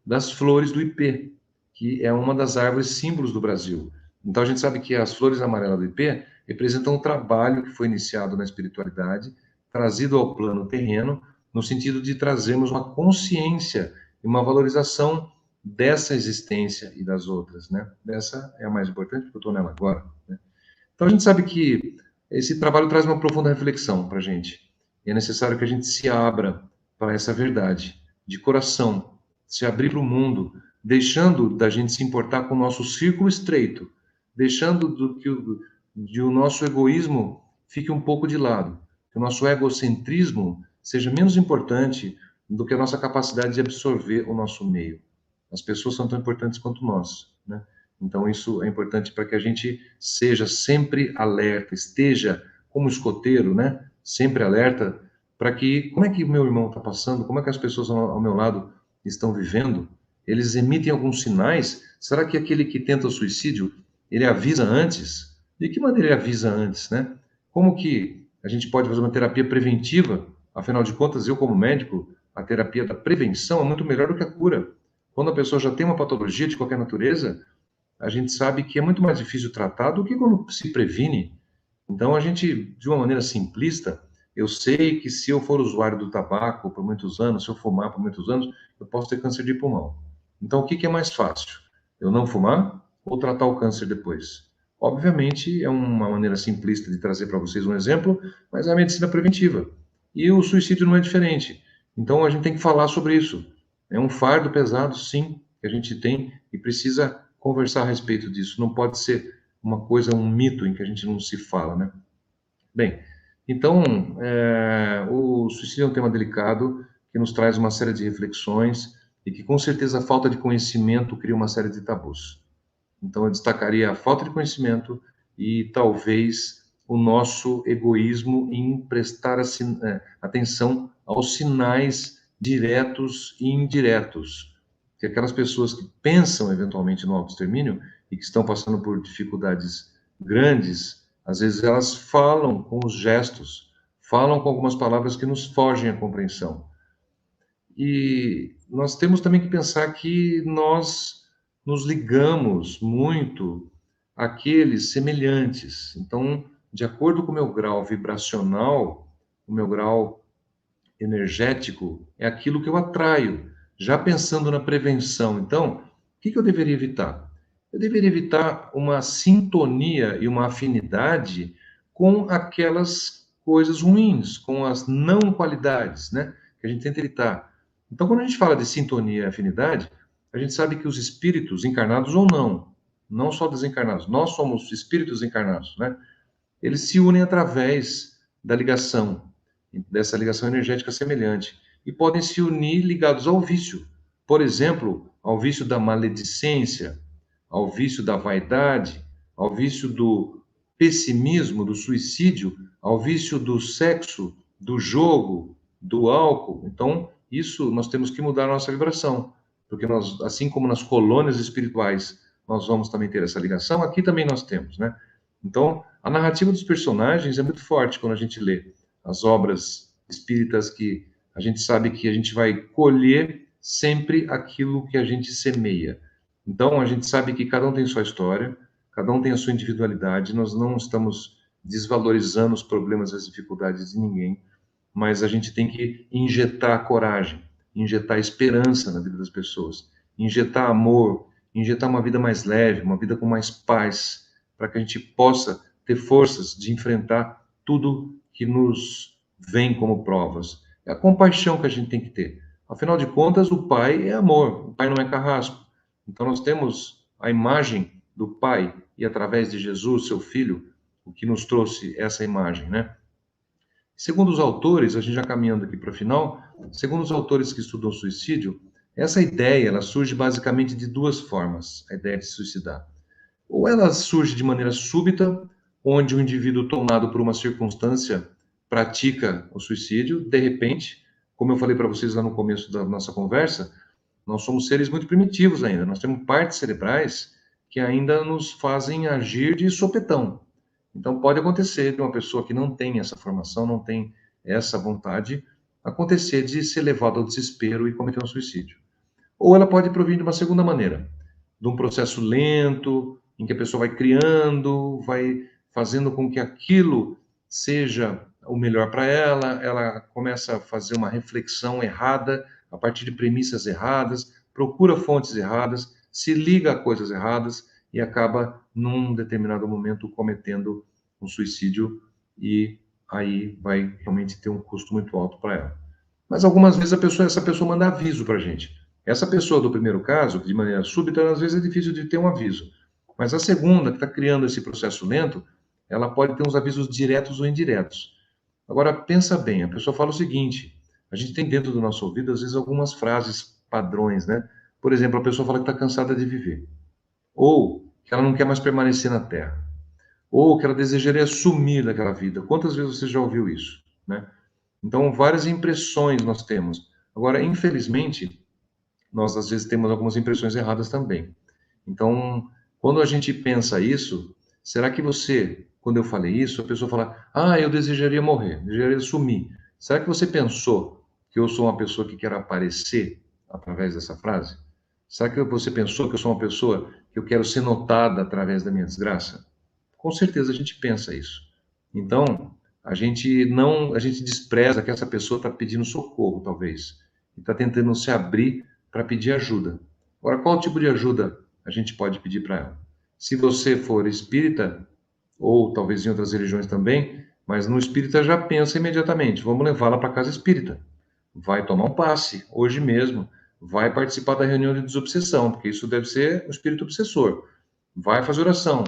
Das flores do ipê, que é uma das árvores símbolos do Brasil. Então a gente sabe que as flores amarelas do ipê representam um trabalho que foi iniciado na espiritualidade, trazido ao plano terreno, no sentido de trazermos uma consciência e uma valorização dessa existência e das outras, né? Essa é a mais importante, porque eu estou nela agora, né? Então a gente sabe que esse trabalho traz uma profunda reflexão para a gente. E é necessário que a gente se abra para essa verdade, de coração, se abrir para o mundo, deixando da gente se importar com o nosso círculo estreito, deixando que o nosso egoísmo fique um pouco de lado, que o nosso egocentrismo seja menos importante do que a nossa capacidade de absorver o nosso meio. As pessoas são tão importantes quanto nós, né? Então isso é importante para que a gente seja sempre alerta, esteja como escoteiro, né? Sempre alerta para que, como é que o meu irmão está passando, como é que as pessoas ao meu lado estão vivendo, eles emitem alguns sinais. Será que aquele que tenta o suicídio, ele avisa antes? De que maneira ele avisa antes, né? Como que a gente pode fazer uma terapia preventiva? Afinal de contas, eu como médico, a terapia da prevenção é muito melhor do que a cura. Quando a pessoa já tem uma patologia de qualquer natureza, a gente sabe que é muito mais difícil tratar do que quando se previne. Então, a gente, de uma maneira simplista, eu sei que se eu for usuário do tabaco por muitos anos, se eu fumar por muitos anos, eu posso ter câncer de pulmão. Então, o que é mais fácil? Eu não fumar ou tratar o câncer depois? Obviamente, é uma maneira simplista de trazer para vocês um exemplo, mas é a medicina preventiva. E o suicídio não é diferente. Então, a gente tem que falar sobre isso. É um fardo pesado, sim, que a gente tem e precisa conversar a respeito disso. Não pode ser uma coisa, um mito em que a gente não se fala, né? Bem, então, o suicídio é um tema delicado que nos traz uma série de reflexões e que, com certeza, a falta de conhecimento cria uma série de tabus. Então, eu destacaria a falta de conhecimento e, talvez, o nosso egoísmo em prestar atenção aos sinais diretos e indiretos, que aquelas pessoas que pensam, eventualmente, no autoextermínio e que estão passando por dificuldades grandes, às vezes elas falam com os gestos, falam com algumas palavras que nos fogem à compreensão. E nós temos também que pensar que nós nos ligamos muito àqueles semelhantes. Então, de acordo com o meu grau vibracional, o meu grau energético, é aquilo que eu atraio. Já pensando na prevenção, então, o que eu deveria evitar? Eu deveria evitar uma sintonia e uma afinidade com aquelas coisas ruins, com as não qualidades, né? Que a gente tenta evitar. Então, quando a gente fala de sintonia e afinidade, a gente sabe que os espíritos, encarnados ou não, não só desencarnados, nós somos espíritos encarnados, né? Eles se unem através da ligação, dessa ligação energética semelhante, e podem se unir ligados ao vício. Por exemplo, ao vício da maledicência, ao vício da vaidade, ao vício do pessimismo, do suicídio, ao vício do sexo, do jogo, do álcool. Então, isso nós temos que mudar a nossa vibração, porque nós, assim como nas colônias espirituais, nós vamos também ter essa ligação, aqui também nós temos, né? Então, a narrativa dos personagens é muito forte quando a gente lê as obras espíritas, que a gente sabe que a gente vai colher sempre aquilo que a gente semeia. Então, a gente sabe que cada um tem sua história, cada um tem a sua individualidade, nós não estamos desvalorizando os problemas e as dificuldades de ninguém, mas a gente tem que injetar coragem, injetar esperança na vida das pessoas, injetar amor, injetar uma vida mais leve, uma vida com mais paz, para que a gente possa ter forças de enfrentar tudo que nos vem como provas. É a compaixão que a gente tem que ter. Afinal de contas, o Pai é amor, o Pai não é carrasco. Então, nós temos a imagem do Pai e, através de Jesus, seu Filho, o que nos trouxe essa imagem, né? Segundo os autores, a gente já caminhando aqui para o final, segundo os autores que estudam suicídio, essa ideia ela surge basicamente de duas formas, a ideia de se suicidar. Ou ela surge de maneira súbita, onde o indivíduo tomado por uma circunstância pratica o suicídio, de repente, como eu falei para vocês lá no começo da nossa conversa, nós somos seres muito primitivos ainda, nós temos partes cerebrais que ainda nos fazem agir de sopetão. Então pode acontecer de uma pessoa que não tem essa formação, não tem essa vontade, acontecer de ser levado ao desespero e cometer um suicídio. Ou ela pode provir de uma segunda maneira, de um processo lento, em que a pessoa vai criando, vai fazendo com que aquilo seja o melhor para ela, ela começa a fazer uma reflexão errada, a partir de premissas erradas, procura fontes erradas, se liga a coisas erradas e acaba, num determinado momento, cometendo um suicídio, e aí vai realmente ter um custo muito alto para ela. Mas algumas vezes essa pessoa manda aviso para a gente. Essa pessoa do primeiro caso, que de maneira súbita, às vezes é difícil de ter um aviso. Mas a segunda, que está criando esse processo lento, ela pode ter uns avisos diretos ou indiretos. Agora, pensa bem, a pessoa fala o seguinte, a gente tem dentro do nosso ouvido, às vezes, algumas frases padrões, né? Por exemplo, a pessoa fala que está cansada de viver. Ou que ela não quer mais permanecer na Terra. Ou que ela desejaria sumir daquela vida. Quantas vezes você já ouviu isso, né? Então, várias impressões nós temos. Agora, infelizmente, nós às vezes temos algumas impressões erradas também. Então, quando a gente pensa isso, será que você, quando eu falei isso, a pessoa fala, eu desejaria morrer, desejaria sumir. Será que você pensou que eu sou uma pessoa que quer aparecer através dessa frase? Será que você pensou que eu sou uma pessoa que eu quero ser notada através da minha desgraça? Com certeza a gente pensa isso. Então, a gente despreza que essa pessoa está pedindo socorro, talvez, e está tentando se abrir para pedir ajuda. Agora, qual tipo de ajuda a gente pode pedir para ela? Se você for espírita, ou talvez em outras religiões também, mas no espírita já pensa imediatamente, vamos levá-la para a casa espírita. Vai tomar um passe, hoje mesmo, vai participar da reunião de desobsessão, porque isso deve ser o espírito obsessor. Vai fazer oração,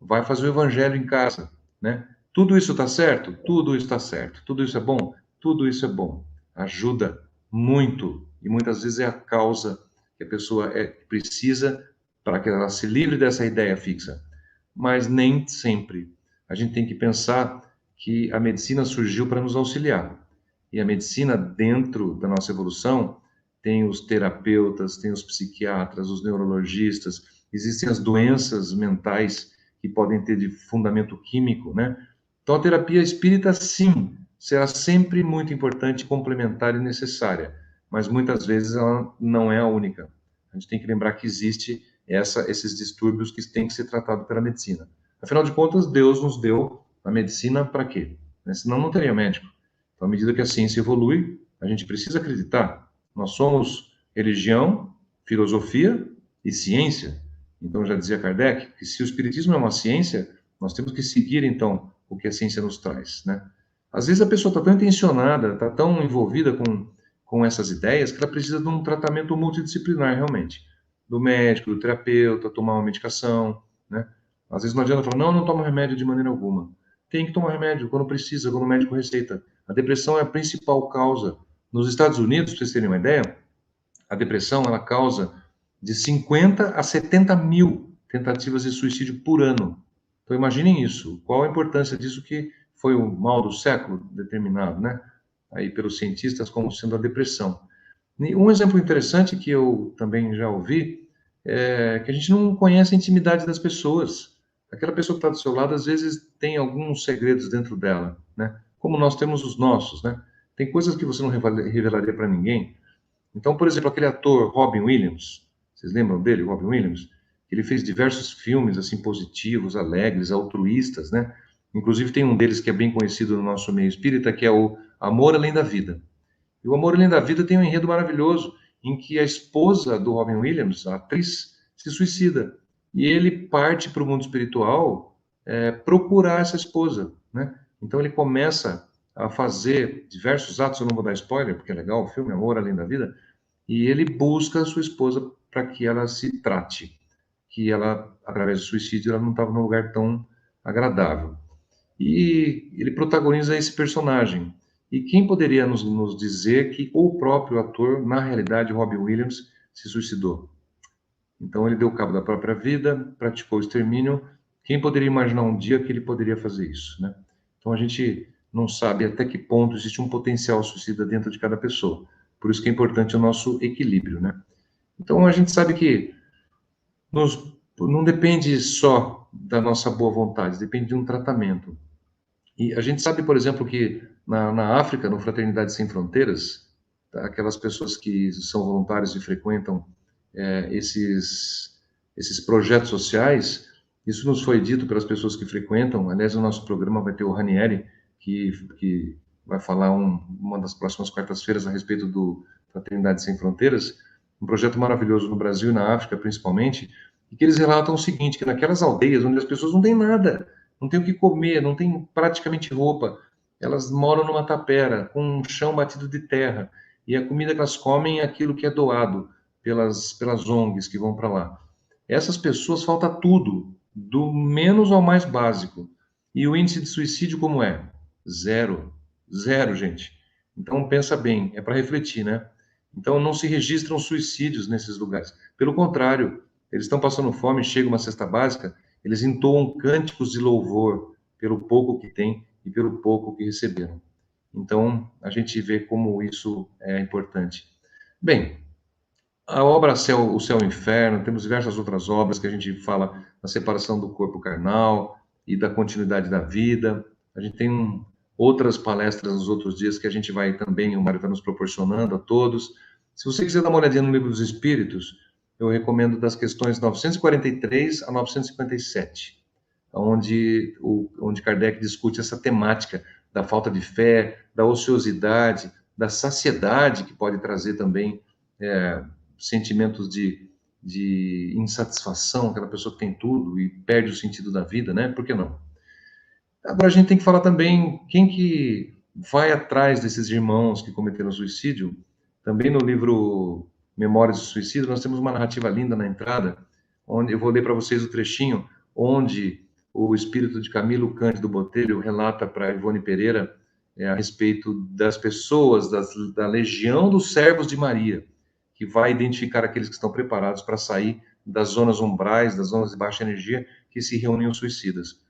vai fazer o evangelho em casa, né? Tudo isso está certo? Tudo isso está certo. Tudo isso é bom? Tudo isso é bom. Ajuda muito, e muitas vezes é a causa que a pessoa precisa para que ela se livre dessa ideia fixa. Mas nem sempre. A gente tem que pensar que a medicina surgiu para nos auxiliar. E a medicina, dentro da nossa evolução, tem os terapeutas, tem os psiquiatras, os neurologistas, existem as doenças mentais que podem ter de fundamento químico, né? Então, a terapia espírita, sim, será sempre muito importante, complementar e necessária, mas muitas vezes ela não é a única. A gente tem que lembrar que existe esses distúrbios que têm que ser tratados pela medicina. Afinal de contas, Deus nos deu a medicina para quê? Senão não teria médico. Então, à medida que a ciência evolui, a gente precisa acreditar. Nós somos religião, filosofia e ciência. Então, já dizia Kardec que se o espiritismo é uma ciência, nós temos que seguir, então, o que a ciência nos traz, né? Às vezes a pessoa está tão intencionada, está tão envolvida com essas ideias, que ela precisa de um tratamento multidisciplinar, realmente. Do médico, do terapeuta, tomar uma medicação, né? Às vezes não adianta falar, não, não tomo remédio de maneira alguma. Tem que tomar remédio quando precisa, quando o médico receita. A depressão é a principal causa. Nos Estados Unidos, para vocês terem uma ideia, a depressão ela causa de 50 a 70 mil tentativas de suicídio por ano. Então imaginem isso. Qual a importância disso que foi o mal do século determinado, né? Aí pelos cientistas como sendo a depressão. E um exemplo interessante que eu também já ouvi é que a gente não conhece a intimidade das pessoas. Aquela pessoa que está do seu lado, às vezes, tem alguns segredos dentro dela, né? Como nós temos os nossos, né? Tem coisas que você não revelaria para ninguém. Então, por exemplo, aquele ator Robin Williams, vocês lembram dele, Robin Williams? Ele fez diversos filmes assim positivos, alegres, altruístas, né? Inclusive tem um deles que é bem conhecido no nosso meio espírita, que é o Amor Além da Vida. E o Amor Além da Vida tem um enredo maravilhoso, em que a esposa do Robin Williams, a atriz, se suicida. E ele parte para o mundo espiritual procurar essa esposa, né? Então ele começa a fazer diversos atos, eu não vou dar spoiler, porque é legal o filme, Amor Além da Vida, e ele busca a sua esposa para que ela se trate, que ela, através do suicídio, ela não estava num lugar tão agradável. E ele protagoniza esse personagem. E quem poderia nos dizer que o próprio ator, na realidade, Robin Williams, se suicidou? Então ele deu cabo da própria vida, praticou o extermínio. Quem poderia imaginar um dia que ele poderia fazer isso, né? Então a gente não sabe até que ponto existe um potencial suicida dentro de cada pessoa. Por isso que é importante o nosso equilíbrio, né? Então a gente sabe que não depende só da nossa boa vontade, depende de um tratamento. E a gente sabe, por exemplo, que na África, no Fraternidade Sem Fronteiras, tá, aquelas pessoas que são voluntários e frequentam esses projetos sociais, isso nos foi dito pelas pessoas que frequentam. Aliás, no nosso programa vai ter o Ranieri, que vai falar uma das próximas quartas-feiras a respeito do Fraternidade Sem Fronteiras, um projeto maravilhoso no Brasil e na África, principalmente, e que eles relatam o seguinte, que naquelas aldeias onde as pessoas não têm nada, não têm o que comer, não têm praticamente roupa, elas moram numa tapera, com um chão batido de terra, e a comida que elas comem é aquilo que é doado pelas ONGs que vão para lá. Essas pessoas falta tudo, do menos ao mais básico. E o índice de suicídio como é? Zero. Zero, gente. Então pensa bem, é para refletir, né? Então não se registram suicídios nesses lugares. Pelo contrário, eles estão passando fome, chega uma cesta básica, eles entoam cânticos de louvor pelo pouco que têm e pelo pouco que receberam. Então a gente vê como isso é importante. Bem, a obra O Céu e o Inferno, temos diversas outras obras que a gente fala da separação do corpo carnal e da continuidade da vida. A gente tem outras palestras nos outros dias que a gente vai também, o Mário está nos proporcionando a todos. Se você quiser dar uma olhadinha no Livro dos Espíritos, eu recomendo das questões 943 a 957, onde Kardec discute essa temática da falta de fé, da ociosidade, da saciedade que pode trazer também sentimentos de insatisfação, aquela pessoa que tem tudo e perde o sentido da vida, né? Por que não? Agora a gente tem que falar também quem que vai atrás desses irmãos que cometeram suicídio. Também no livro Memórias do Suicídio, nós temos uma narrativa linda na entrada, onde eu vou ler para vocês o trechinho, onde o espírito de Camilo Cândido Botelho relata para Ivone Pereira a respeito das pessoas, da legião dos servos de Maria, que vai identificar aqueles que estão preparados para sair das zonas umbrais, das zonas de baixa energia, que se reúnem os suicidas.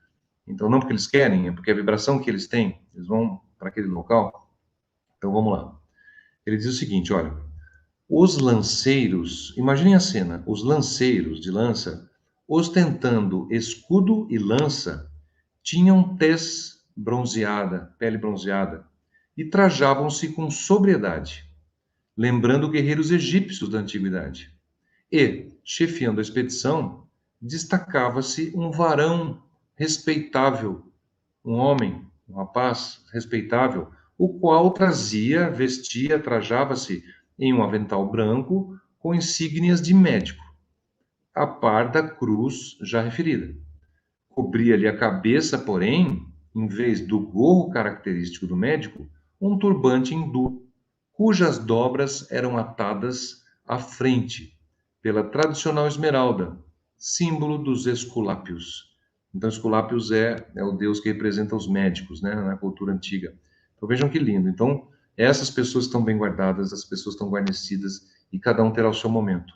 Então, não porque eles querem, é porque a vibração que eles têm, eles vão para aquele local. Então, vamos lá. Ele diz o seguinte, olha, os lanceiros, imaginem a cena, os lanceiros de lança, ostentando escudo e lança, tinham tez bronzeada, pele bronzeada, e trajavam-se com sobriedade, lembrando guerreiros egípcios da antiguidade. E, chefiando a expedição, destacava-se um varão respeitável, um homem, um rapaz respeitável, o qual vestia, trajava-se em um avental branco com insígnias de médico, a par da cruz já referida. Cobria-lhe a cabeça, porém, em vez do gorro característico do médico, um turbante hindu, cujas dobras eram atadas à frente pela tradicional esmeralda, símbolo dos Esculápios. Então, Esculápios é o deus que representa os médicos, né, na cultura antiga. Então, vejam que lindo. Então, essas pessoas estão bem guardadas, as pessoas estão guarnecidas, e cada um terá o seu momento.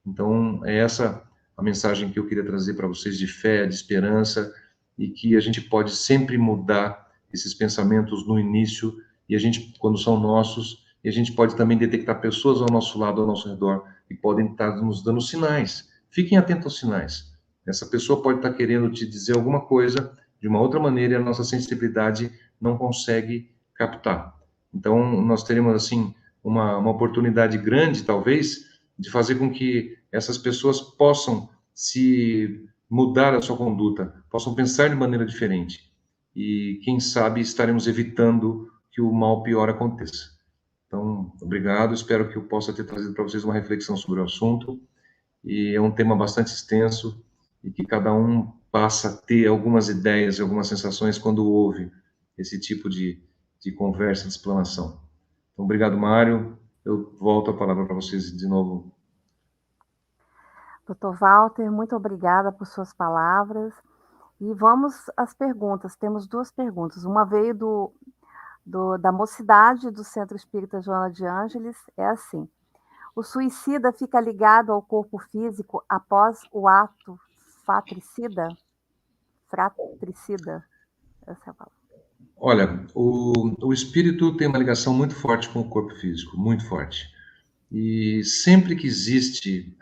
Então, é essa a mensagem que eu queria trazer para vocês de fé, de esperança, e que a gente pode sempre mudar esses pensamentos no início, e a gente, quando são nossos, e a gente pode também detectar pessoas ao nosso lado, ao nosso redor, e podem estar nos dando sinais. Fiquem atentos aos sinais. Essa pessoa pode estar querendo te dizer alguma coisa de uma outra maneira e a nossa sensibilidade não consegue captar. Então, nós teremos, assim, uma oportunidade grande, talvez, de fazer com que essas pessoas possam se mudar a sua conduta, possam pensar de maneira diferente. E, quem sabe, estaremos evitando que o mal pior aconteça. Então, obrigado. Espero que eu possa ter trazido para vocês uma reflexão sobre o assunto. E é um tema bastante extenso e que cada um passa a ter algumas ideias e algumas sensações quando ouve esse tipo de conversa, de explanação. Então, obrigado, Mário. Eu volto a palavra para vocês de novo. Dr. Walter, muito obrigada por suas palavras. E vamos às perguntas. Temos duas perguntas. Uma veio da mocidade do Centro Espírita Joana de Ângeles. É assim: o suicida fica ligado ao corpo físico após o ato fratricida? Fratricida. Essa é a palavra. Olha, o espírito tem uma ligação muito forte com o corpo físico, muito forte. E sempre que existe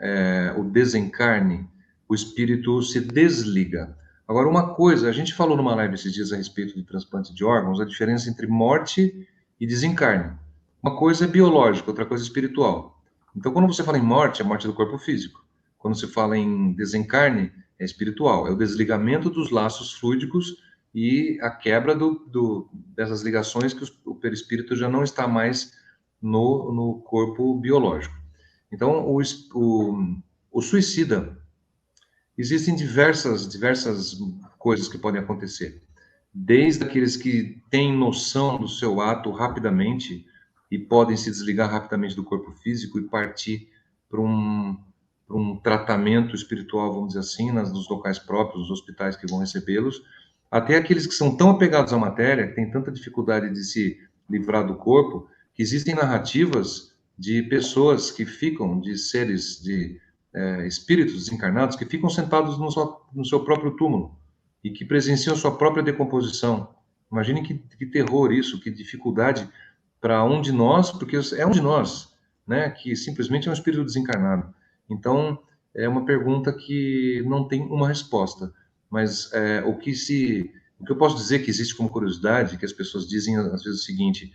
o desencarne, o espírito se desliga. Agora, uma coisa, a gente falou numa live esses dias a respeito de transplante de órgãos, a diferença entre morte e desencarne. Uma coisa é biológica, outra coisa é espiritual. Então, quando você fala em morte, é a morte do corpo físico. Quando se fala em desencarne, é espiritual. É o desligamento dos laços fluídicos e a quebra dessas ligações que o perispírito já não está mais no corpo biológico. Então, o suicida, existem diversas coisas que podem acontecer. Desde aqueles que têm noção do seu ato rapidamente e podem se desligar rapidamente do corpo físico e partir para um tratamento espiritual, vamos dizer assim, nos locais próprios, nos hospitais que vão recebê-los, até aqueles que são tão apegados à matéria, que têm tanta dificuldade de se livrar do corpo, que existem narrativas de pessoas que ficam, de seres, de espíritos desencarnados, que ficam sentados no seu próprio túmulo e que presenciam sua própria decomposição. Imaginem que terror isso, que dificuldade para um de nós, porque é um de nós, né, que simplesmente é um espírito desencarnado. Então, é uma pergunta que não tem uma resposta, mas o que eu posso dizer que existe como curiosidade, que as pessoas dizem às vezes o seguinte,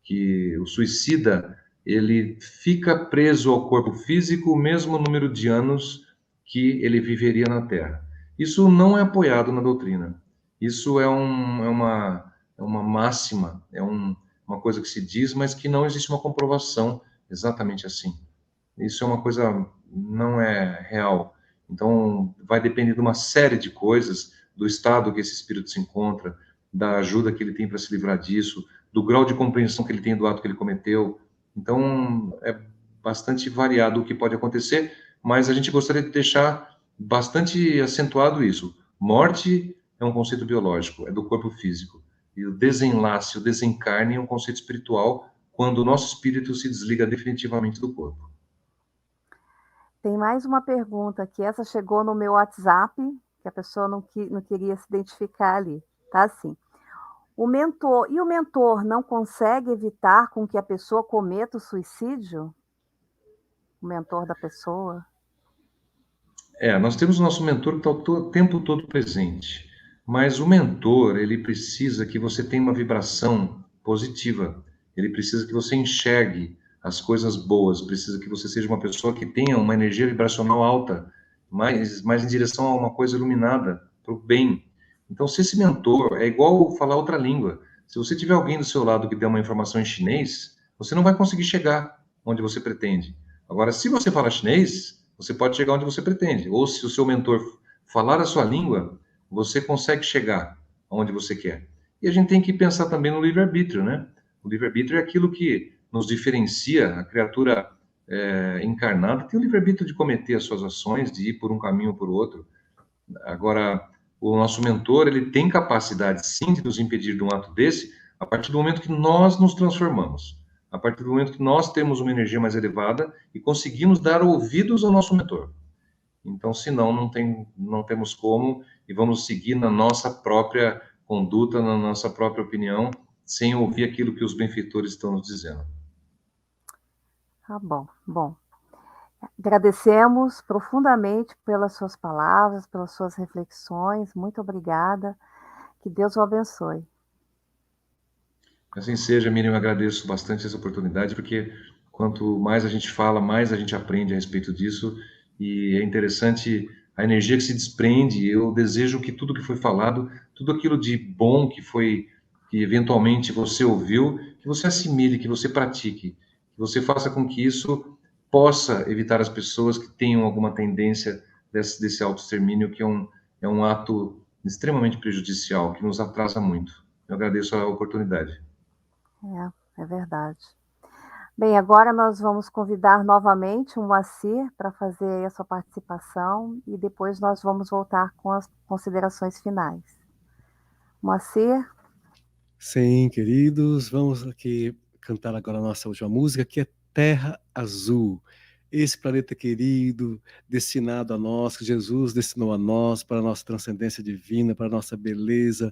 que o suicida, ele fica preso ao corpo físico o mesmo número de anos que ele viveria na Terra. Isso não é apoiado na doutrina. Isso é uma máxima, uma coisa que se diz, mas que não existe uma comprovação exatamente assim. Isso é uma coisa, não é real. Então, vai depender de uma série de coisas, do estado que esse espírito se encontra, da ajuda que ele tem para se livrar disso, do grau de compreensão que ele tem do ato que ele cometeu. Então, é bastante variado o que pode acontecer, mas a gente gostaria de deixar bastante acentuado isso. Morte é um conceito biológico, é do corpo físico. E o desenlace, o desencarne é um conceito espiritual, quando o nosso espírito se desliga definitivamente do corpo. Tem mais uma pergunta aqui, essa chegou no meu WhatsApp, que a pessoa não queria se identificar ali. Tá assim: o mentor não consegue evitar com que a pessoa cometa o suicídio? O mentor da pessoa? Nós temos o nosso mentor que está o tempo todo presente, mas o mentor, ele precisa que você tenha uma vibração positiva, ele precisa que você enxergue as coisas boas, precisa que você seja uma pessoa que tenha uma energia vibracional alta, mais em direção a uma coisa iluminada, para o bem. Então, se esse mentor é igual falar outra língua, se você tiver alguém do seu lado que dê uma informação em chinês, você não vai conseguir chegar onde você pretende. Agora, se você fala chinês, você pode chegar onde você pretende. Ou se o seu mentor falar a sua língua, você consegue chegar onde você quer. E a gente tem que pensar também no livre-arbítrio, né? O livre-arbítrio é aquilo que nos diferencia, a criatura encarnada tem o livre-arbítrio de cometer as suas ações, de ir por um caminho ou por outro. Agora, o nosso mentor, ele tem capacidade, sim, de nos impedir de um ato desse, a partir do momento que nós nos transformamos, a partir do momento que nós temos uma energia mais elevada e conseguimos dar ouvidos ao nosso mentor. Então, senão, não temos como e vamos seguir na nossa própria conduta, na nossa própria opinião, sem ouvir aquilo que os benfeitores estão nos dizendo. Tá bom. Bom, agradecemos profundamente pelas suas palavras, pelas suas reflexões. Muito obrigada. Que Deus o abençoe. Assim seja, Miriam, eu agradeço bastante essa oportunidade, porque quanto mais a gente fala, mais a gente aprende a respeito disso, e é interessante a energia que se desprende. Eu desejo que tudo que foi falado, tudo aquilo de bom que eventualmente você ouviu, que você assimile, que você pratique, que você faça com que isso possa evitar as pessoas que tenham alguma tendência desse autoextermínio, que é um ato extremamente prejudicial, que nos atrasa muito. Eu agradeço a oportunidade. É verdade. Bem, agora nós vamos convidar novamente o Moacir para fazer a sua participação e depois nós vamos voltar com as considerações finais. Moacir? Sim, queridos, vamos aqui cantar agora a nossa última música, que é Terra Azul. Esse planeta querido, destinado a nós, que Jesus destinou a nós, para a nossa transcendência divina, para a nossa beleza,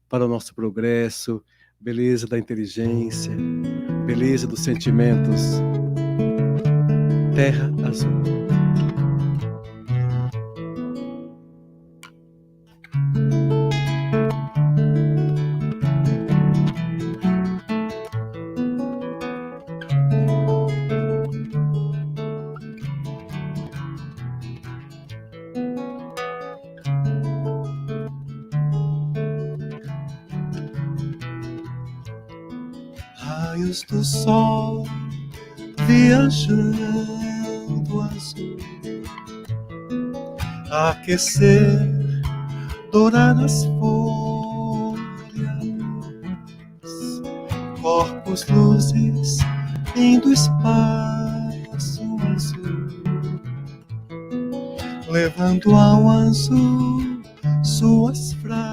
para o nosso progresso, beleza da inteligência, beleza dos sentimentos. Terra Azul. Raios do sol viajando azul, a aquecer douradas folhas, corpos, luzes indo espaço azul, levando ao azul suas frases.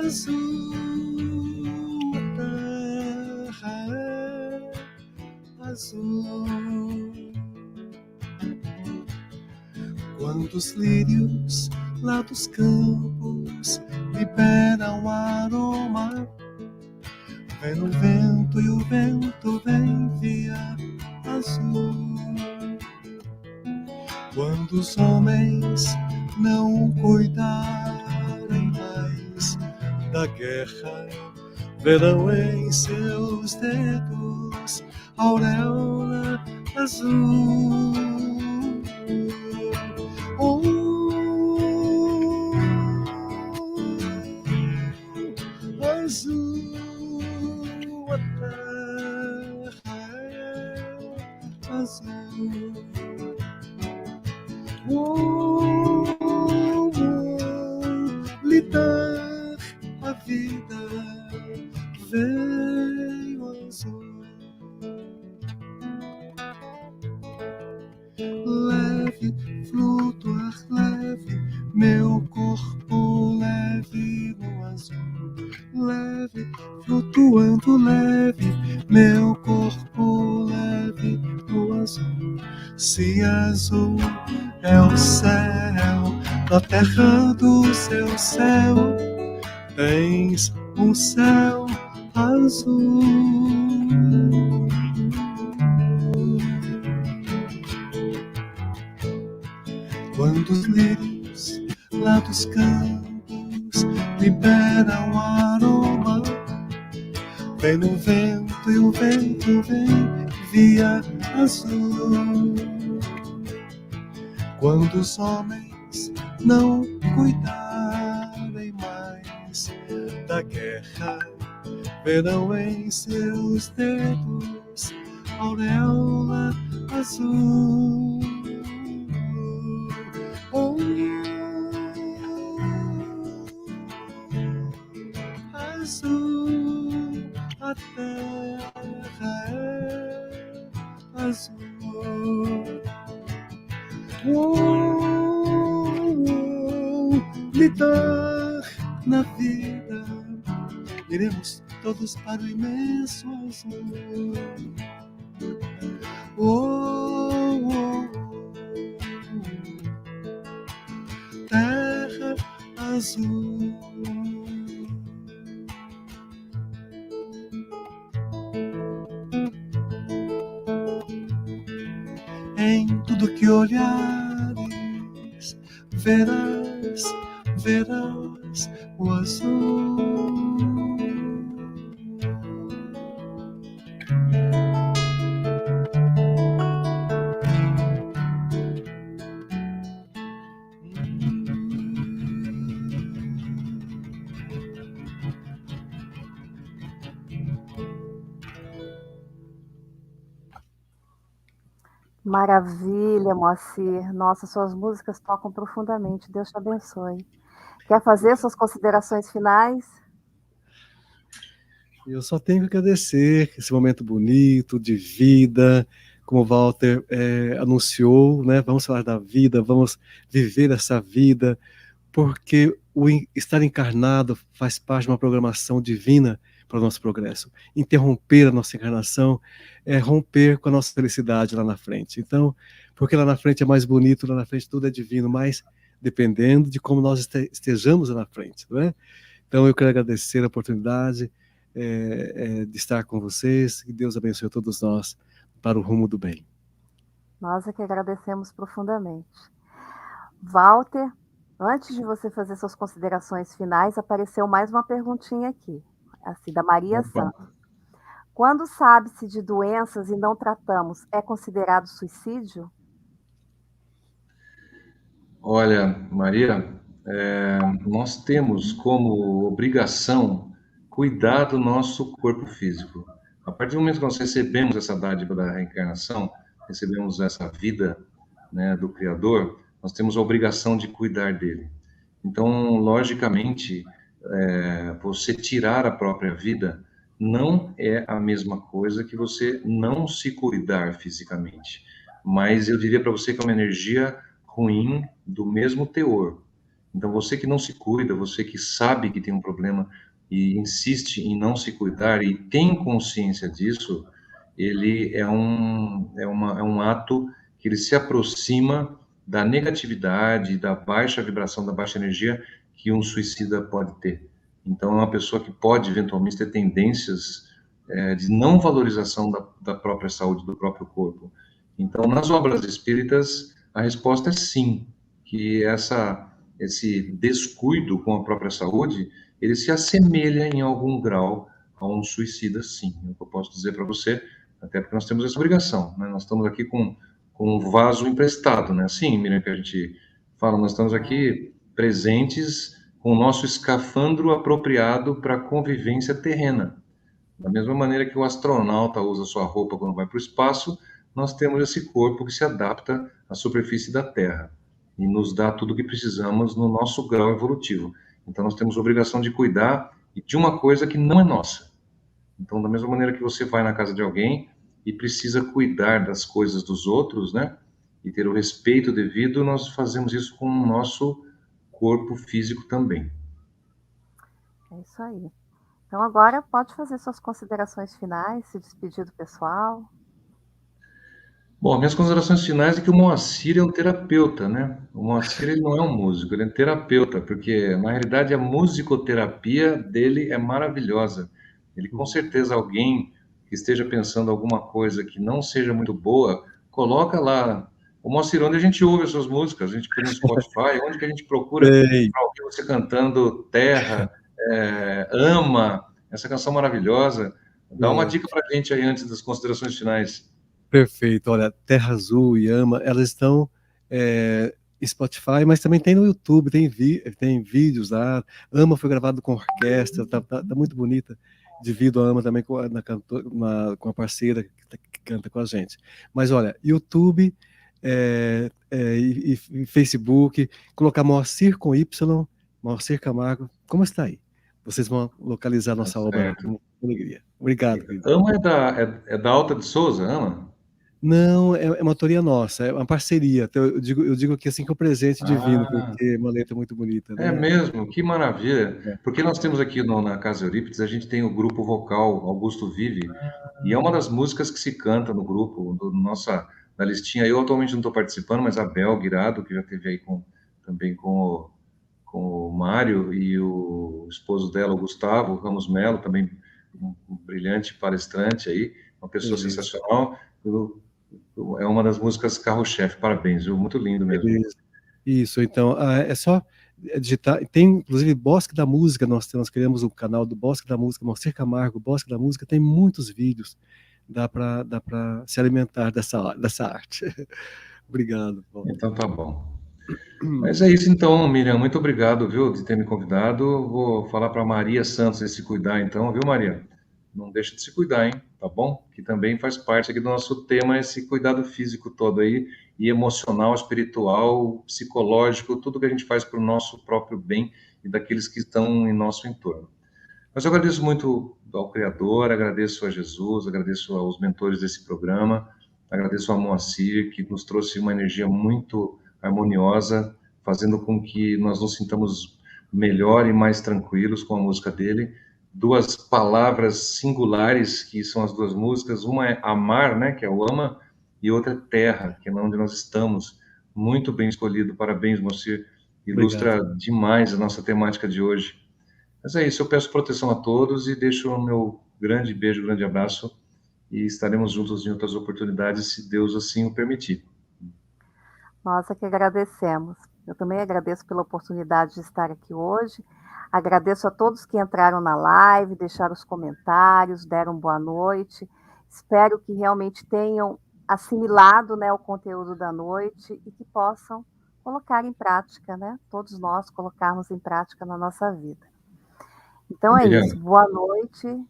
Azul, a terra é azul. Quando os lírios lá dos campos liberam aroma, vem no vento e o vento vem via azul. Quando os homens não cuidarem mais da guerra, verão em seus dedos auréola azul. Azul, a terra é azul. Lhe dar a vida veio azul. Leve, flutuar leve, meu corpo leve no azul. Leve, flutuando leve, meu corpo leve no azul. Se azul é o céu, na terra do seu céu, tens um céu azul. Quando os lírios lá dos campos liberam aroma, vem no vento e o vento vem via azul. Quando os homens não cuidarem mais da guerra, verão em seus dedos auréola azul. Lidar na vida, iremos todos para o imenso azul. Terra azul. Em tudo que olhares, verás o azul. Maravilha, Moacir. Nossa, suas músicas tocam profundamente. Deus te abençoe. Quer fazer suas considerações finais? Eu só tenho que agradecer esse momento bonito de vida, como o Walter anunciou, né? Vamos falar da vida, vamos viver essa vida, porque estar encarnado faz parte de uma programação divina para o nosso progresso. Interromper a nossa encarnação é romper com a nossa felicidade lá na frente. Então, porque lá na frente é mais bonito, lá na frente tudo é divino, mas dependendo de como nós estejamos lá na frente, não é? Então, eu quero agradecer a oportunidade de estar com vocês, que Deus abençoe todos nós para o rumo do bem. Nós é que agradecemos profundamente. Walter, antes de você fazer suas considerações finais, apareceu mais uma perguntinha aqui, assim, da Maria Santos. Quando sabe-se de doenças e não tratamos, é considerado suicídio? Olha, Maria, nós temos como obrigação cuidar do nosso corpo físico. A partir do momento que nós recebemos essa dádiva da reencarnação, recebemos essa vida, né, do Criador, nós temos a obrigação de cuidar dele. Então, logicamente, você tirar a própria vida não é a mesma coisa que você não se cuidar fisicamente. Mas eu diria para você que é uma energia ruim do mesmo teor. Então, você que não se cuida, você que sabe que tem um problema e insiste em não se cuidar e tem consciência disso, ele é um ato que ele se aproxima da negatividade, da baixa vibração, da baixa energia que um suicida pode ter. Então, é uma pessoa que pode, eventualmente, ter tendências de não valorização da própria saúde, do próprio corpo. Então, nas obras espíritas, a resposta é sim, que esse descuido com a própria saúde, ele se assemelha em algum grau a um suicida, sim. É o que eu posso dizer para você, até porque nós temos essa obrigação, né? Nós estamos aqui com um vaso emprestado, né? Assim, Miriam, que a gente fala, nós estamos aqui presentes com o nosso escafandro apropriado para a convivência terrena. Da mesma maneira que o astronauta usa sua roupa quando vai para o espaço, nós temos esse corpo que se adapta à superfície da Terra e nos dá tudo o que precisamos no nosso grau evolutivo. Então, nós temos a obrigação de cuidar de uma coisa que não é nossa. Então, da mesma maneira que você vai na casa de alguém e precisa cuidar das coisas dos outros, né? E ter o respeito devido, nós fazemos isso com o nosso corpo físico também. É isso aí. Então, agora pode fazer suas considerações finais, se despedir do pessoal. Bom, minhas considerações finais é que o Moacir é um terapeuta, né? O Moacir, ele não é um músico, ele é um terapeuta, porque, na realidade, a musicoterapia dele é maravilhosa. Ele, com certeza, alguém que esteja pensando alguma coisa que não seja muito boa, coloca lá. O Moacir, onde a gente ouve as suas músicas? A gente põe no Spotify, onde que a gente procura para ouvir você cantando Terra, Ama, essa canção maravilhosa. Dá uma dica para a gente aí antes das considerações finais. Perfeito. Olha, Terra Azul e Ama, elas estão Spotify, mas também tem no YouTube, tem vídeos lá. Ama foi gravado com orquestra, tá muito bonita. Divido a Ama também com a parceira que canta com a gente. Mas olha, YouTube e Facebook, colocar Moacir com Y, Moacir Camargo, como está aí? Vocês vão localizar nossa obra com alegria. Obrigado, querido. Ama é da Alta de Souza, Ama? Não, é uma autoria nossa, é uma parceria. Então, eu digo aqui assim que é um presente divino, Ah, porque é uma letra muito bonita, é né? mesmo? Que maravilha. É. Porque nós temos aqui na Casa Eurípides, a gente tem o grupo vocal Augusto Vive, e é uma das músicas que se canta no grupo, na listinha. Eu atualmente não estou participando, mas a Bel Guirado, que já teve aí também com o Mário e o esposo dela, o Gustavo Ramos Melo, também um brilhante palestrante aí, uma pessoa Beleza, sensacional. É uma das músicas carro-chefe. Parabéns, viu? Muito lindo mesmo. beleza. Isso, então, é só digitar. Tem, inclusive, Bosque da Música, nós criamos o canal do Bosque da Música, Moacir Camargo, Bosque da Música, tem muitos vídeos, dá para se alimentar dessa arte. Obrigado, Walter. Então tá bom. Mas é isso então, Miriam. Muito obrigado, viu, de ter me convidado. Vou falar para Maria Santos de se cuidar, então, viu, Maria? Não deixa de se cuidar, hein? Tá bom? Que também faz parte aqui do nosso tema, esse cuidado físico todo aí, e emocional, espiritual, psicológico, tudo que a gente faz para o nosso próprio bem e daqueles que estão em nosso entorno. Mas eu agradeço muito ao Criador, agradeço a Jesus, agradeço aos mentores desse programa, agradeço ao Moacir, que nos trouxe uma energia muito harmoniosa, fazendo com que nós nos sintamos melhor e mais tranquilos com a música dele. Duas palavras singulares, que são as duas músicas, uma é amar, né, que é o ama, e outra é terra, que é onde nós estamos. Muito bem escolhido, parabéns, Moacir. Obrigado. Ilustra demais a nossa temática de hoje. Mas é isso, eu peço proteção a todos e deixo o meu grande beijo, grande abraço e estaremos juntos em outras oportunidades, se Deus assim o permitir. Nós é que agradecemos. Eu também agradeço pela oportunidade de estar aqui hoje. Agradeço a todos que entraram na live, deixaram os comentários, deram boa noite. Espero que realmente tenham assimilado, né, o conteúdo da noite e que possam colocar em prática, né? Todos nós colocarmos em prática na nossa vida. Então é isso. Miriam, Boa noite.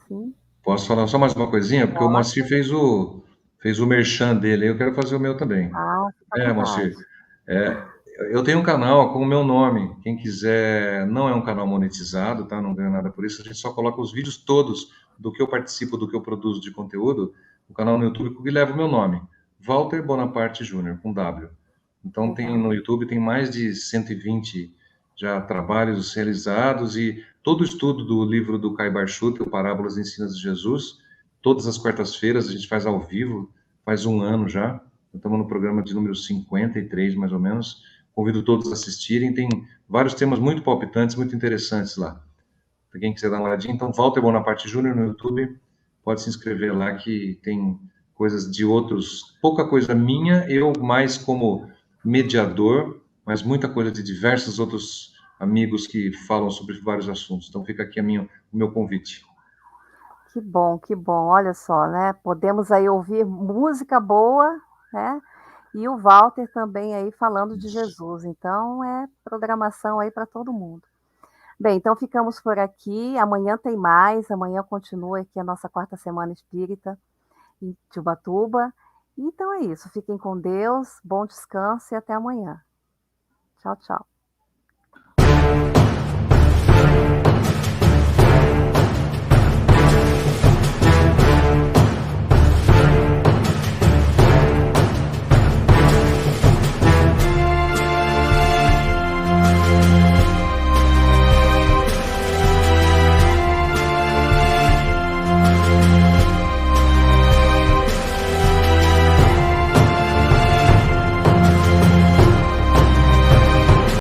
Sim, posso falar só mais uma coisinha? Porque o pode. Moacir fez o merchan dele, eu quero fazer o meu também. Ah, fica à vontade. Moacir, é, eu tenho um canal com o meu nome. Quem quiser, não é um canal monetizado, tá? Não ganha nada por isso. A gente só coloca os vídeos todos do que eu participo, do que eu produzo de conteúdo, o canal no YouTube que leva o meu nome, Walter Bonaparte Júnior, com W. Então Legal. no YouTube tem mais de 120 já trabalhos realizados e todo o estudo do livro do Kai Barchuta, o Parábolas e Ensinos de Jesus, todas as quartas-feiras a gente faz ao vivo, faz um ano já. Estamos no programa de número 53, mais ou menos. Convido todos a assistirem. Tem vários temas muito palpitantes, muito interessantes lá. Para quem quiser dar uma olhadinha, então, Walter Bonaparte Júnior no YouTube, pode se inscrever lá que tem coisas de outros, pouca coisa minha, eu mais como mediador, mas muita coisa de diversos outros amigos que falam sobre vários assuntos. Então fica aqui o meu convite. Que bom, que bom. Olha só, né? Podemos aí ouvir música boa, né? E o Walter também aí falando de Jesus. Então é programação aí para todo mundo. Bem, então ficamos por aqui. Amanhã tem mais. Amanhã continua aqui a nossa quarta semana espírita em Ubatuba. Então é isso. Fiquem com Deus. Bom descanso e até amanhã. Tchau, tchau.